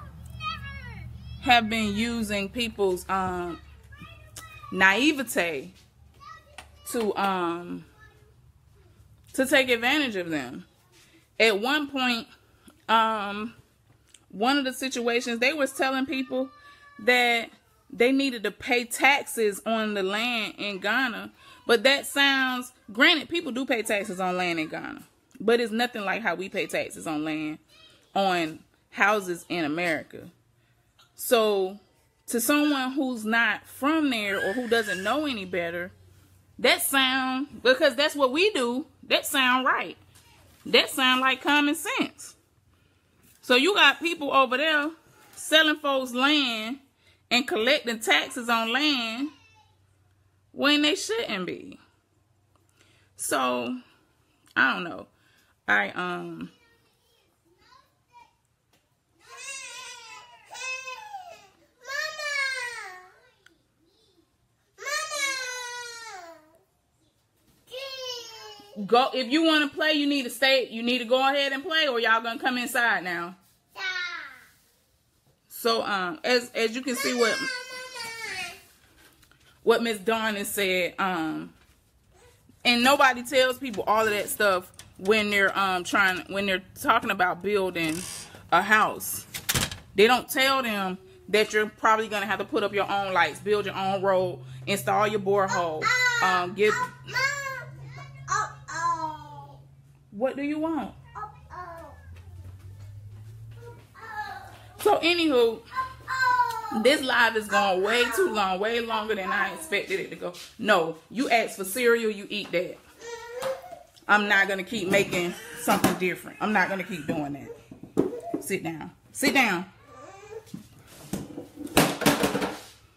have been using people's naivete to take advantage of them. At one point, one of the situations, they was telling people that they needed to pay taxes on the land in Ghana. But that sounds, granted, people do pay taxes on land in Ghana, but it's nothing like how we pay taxes on land, on houses in America. So to someone who's not from there or who doesn't know any better, that sound, because that's what we do, that sound right. That sound like common sense. So you got people over there selling folks land and collecting taxes on land when they shouldn't be. So I don't know. Go, if you want to play, you need to stay. You need to go ahead and play, or y'all gonna come inside now. So as you can see what Miss Dawn has said, and nobody tells people all of that stuff when they're talking about building a house. They don't tell them that you're probably gonna have to put up your own lights, build your own road, install your borehole, get. What do you want? So anywho, this live is going way too long, way longer than I expected it to go. No, you ask for cereal, you eat that. I'm not going to keep making something different. I'm not going to keep doing that. Sit down. Sit down.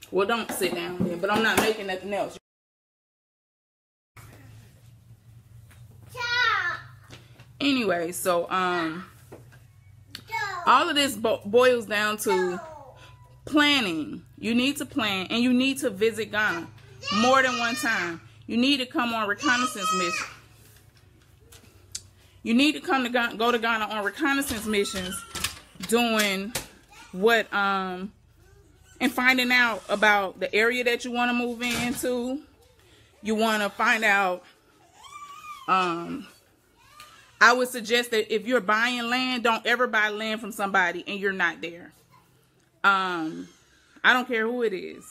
Well, don't sit down then, but I'm not making nothing else. Anyway, so all of this boils down to planning. You need to plan, and you need to visit Ghana more than one time. You need to come on reconnaissance mission. You need to come to Ghana, go to Ghana on reconnaissance missions, doing what and finding out about the area that you want to move into. you want to find out, I would suggest that if you're buying land, don't ever buy land from somebody and you're not there. I don't care who it is.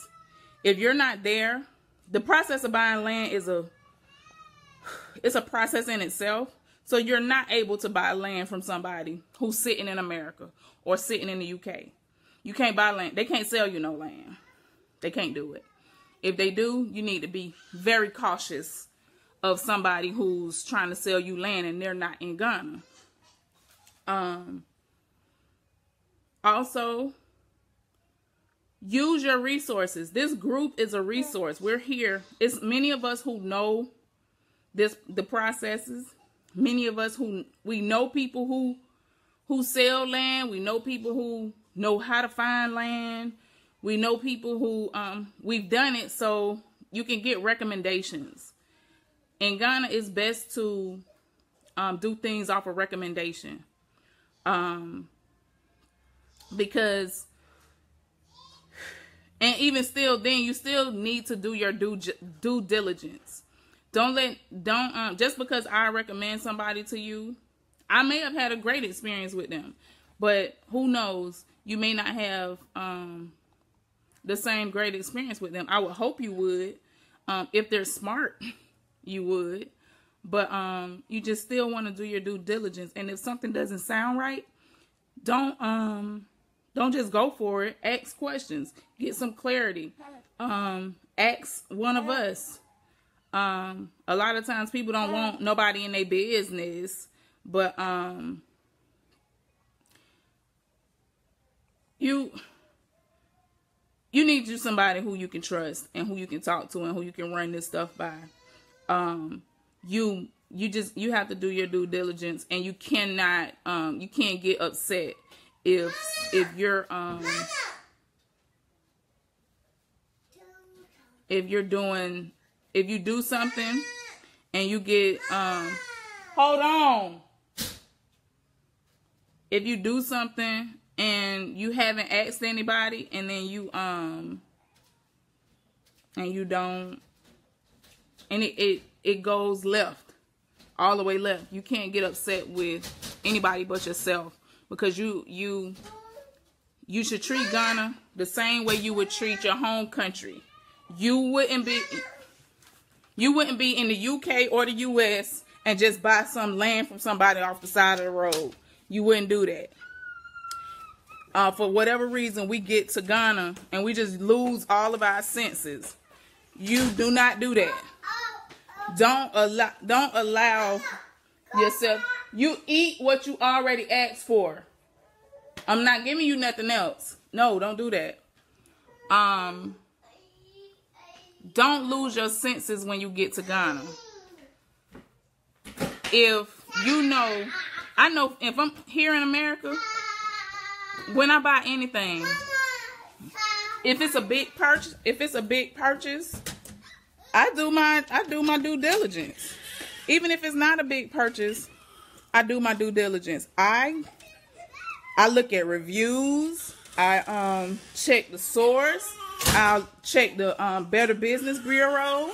If you're not there, the process of buying land is it's a process in itself. So you're not able to buy land from somebody who's sitting in America or sitting in the UK. You can't buy land. They can't sell you no land. They can't do it. If they do, you need to be very cautious of somebody who's trying to sell you land and they're not in Ghana. Also, use your resources. This group is a resource. We're here. It's many of us who know the processes. Many of us we know people who sell land. We know people who know how to find land. We know people who we've done it, so you can get recommendations. In Ghana, it's best to do things off of recommendation, because, and even still, then you still need to do your due diligence. Don't just because I recommend somebody to you, I may have had a great experience with them, but who knows? You may not have the same great experience with them. I would hope you would. If they're smart, you would. But you just still want to do your due diligence. And if something doesn't sound right, don't just go for it. Ask questions. Get some clarity. Ask one of us. A lot of times people don't want nobody in their business, but you need somebody who you can trust and who you can talk to and who you can run this stuff by. You have to do your due diligence, and you cannot you can't get upset if you do something and you get hold on. If you do something and you haven't asked anybody, and then you don't, and it goes left, all the way left. You can't get upset with anybody but yourself, because you should treat Ghana the same way you would treat your home country. You wouldn't be in the UK or the US and just buy some land from somebody off the side of the road. You wouldn't do that. For whatever reason, we get to Ghana and we just lose all of our senses. You do not do that. Don't allow yourself. You eat what you already asked for. I'm not giving you nothing else. No, don't do that. Don't lose your senses when you get to Ghana. I know if I'm here in America, when I buy anything, if it's a big purchase, I do my due diligence. Even if it's not a big purchase, I do my due diligence. I look at reviews. I check the source. I'll check the Better Business Bureau.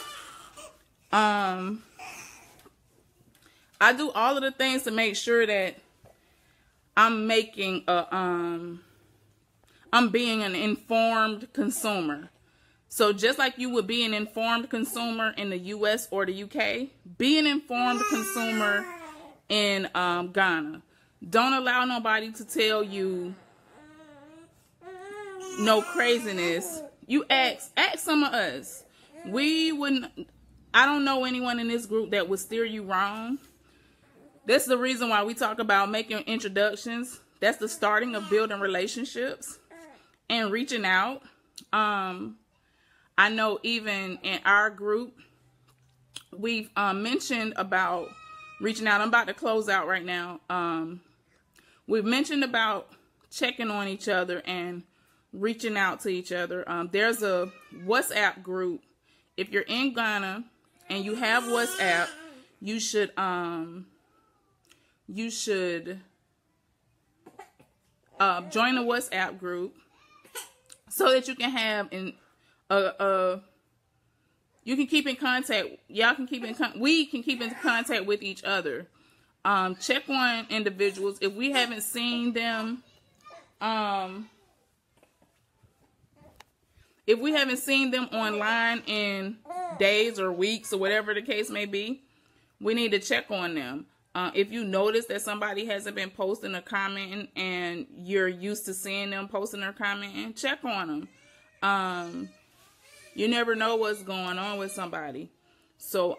I do all of the things to make sure that I'm being an informed consumer. So just like you would be an informed consumer in the US or the UK, be an informed consumer in Ghana. Don't allow nobody to tell you no craziness. You ask some of us. I don't know anyone in this group that would steer you wrong. That's the reason why we talk about making introductions. That's the starting of building relationships and reaching out. I know even in our group, we've mentioned about reaching out. I'm about to close out right now. We've mentioned about checking on each other and reaching out to each other. There's a WhatsApp group. If you're in Ghana and you have WhatsApp, you should join the WhatsApp group so that you can have you can keep in contact. Y'all can keep in we can keep in contact with each other. Check on individuals if we haven't seen them. If we haven't seen them online in days or weeks or whatever the case may be, we need to check on them. If you notice that somebody hasn't been posting or commenting and you're used to seeing them posting or commenting, check on them. You never know what's going on with somebody. So,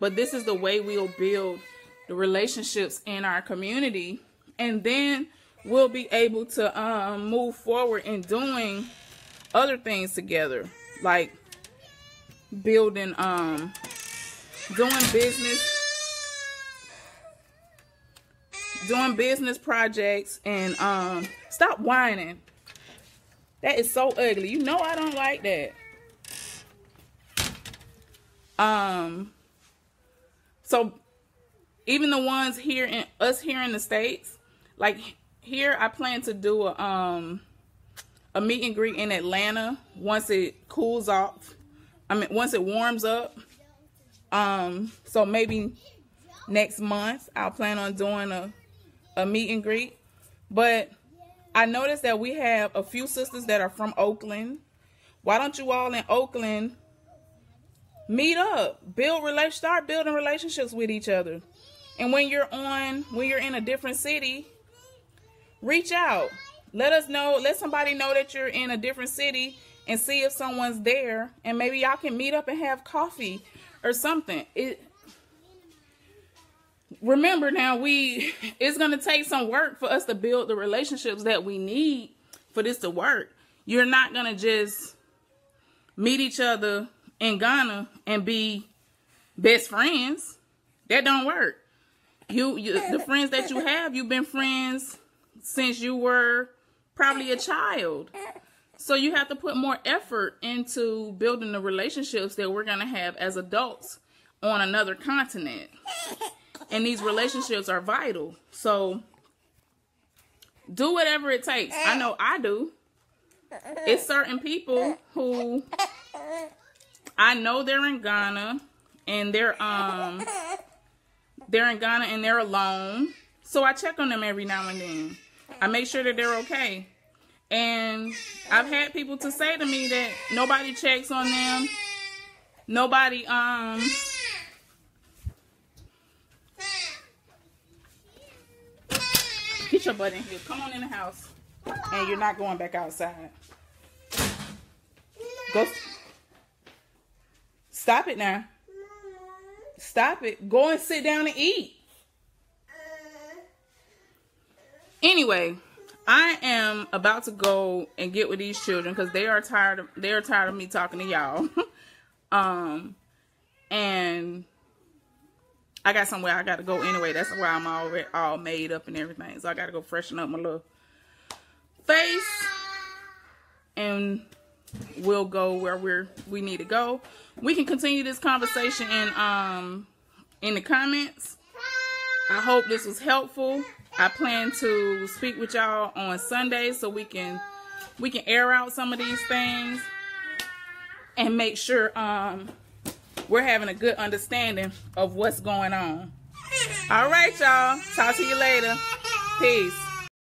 but this is the way we'll build the relationships in our community. And then we'll be able to move forward in doing other things together. Like building, doing business projects, and stop whining. That is so ugly. You know I don't like that. So even the ones here in the States, like here, I plan to do a meet and greet in Atlanta once it cools off. I mean, once it warms up. So maybe next month I'll plan on doing a meet and greet. But I noticed that we have a few sisters that are from Oakland. Why don't you all in Oakland meet up, start building relationships with each other? And when you're in a different city, reach out. Let us know, let somebody know that you're in a different city and see if someone's there, and maybe y'all can meet up and have coffee or something. Remember now, it's going to take some work for us to build the relationships that we need for this to work. You're not going to just meet each other in Ghana and be best friends. That don't work. The friends that you have, you've been friends since you were probably a child. So you have to put more effort into building the relationships that we're going to have as adults on another continent. And these relationships are vital. So do whatever it takes. I know I do. It's certain people who I know they're in Ghana and they're in Ghana and they're alone. So I check on them every now and then. I make sure that they're okay. And I've had people to say to me that nobody checks on them. Nobody, get your butt in here. Come on in the house. And you're not going back outside. Go. Stop it now. Stop it. Go and sit down and eat. Anyway, I am about to go and get with these children because they are tired of me talking to y'all. And I got somewhere I got to go anyway. That's why I'm already all made up and everything. So I got to go freshen up my little face, and we'll go where we need to go. We can continue this conversation in the comments. I hope this was helpful. I plan to speak with y'all on Sunday so we can air out some of these things and make sure we're having a good understanding of what's going on. All right, y'all. Talk to you later. Peace.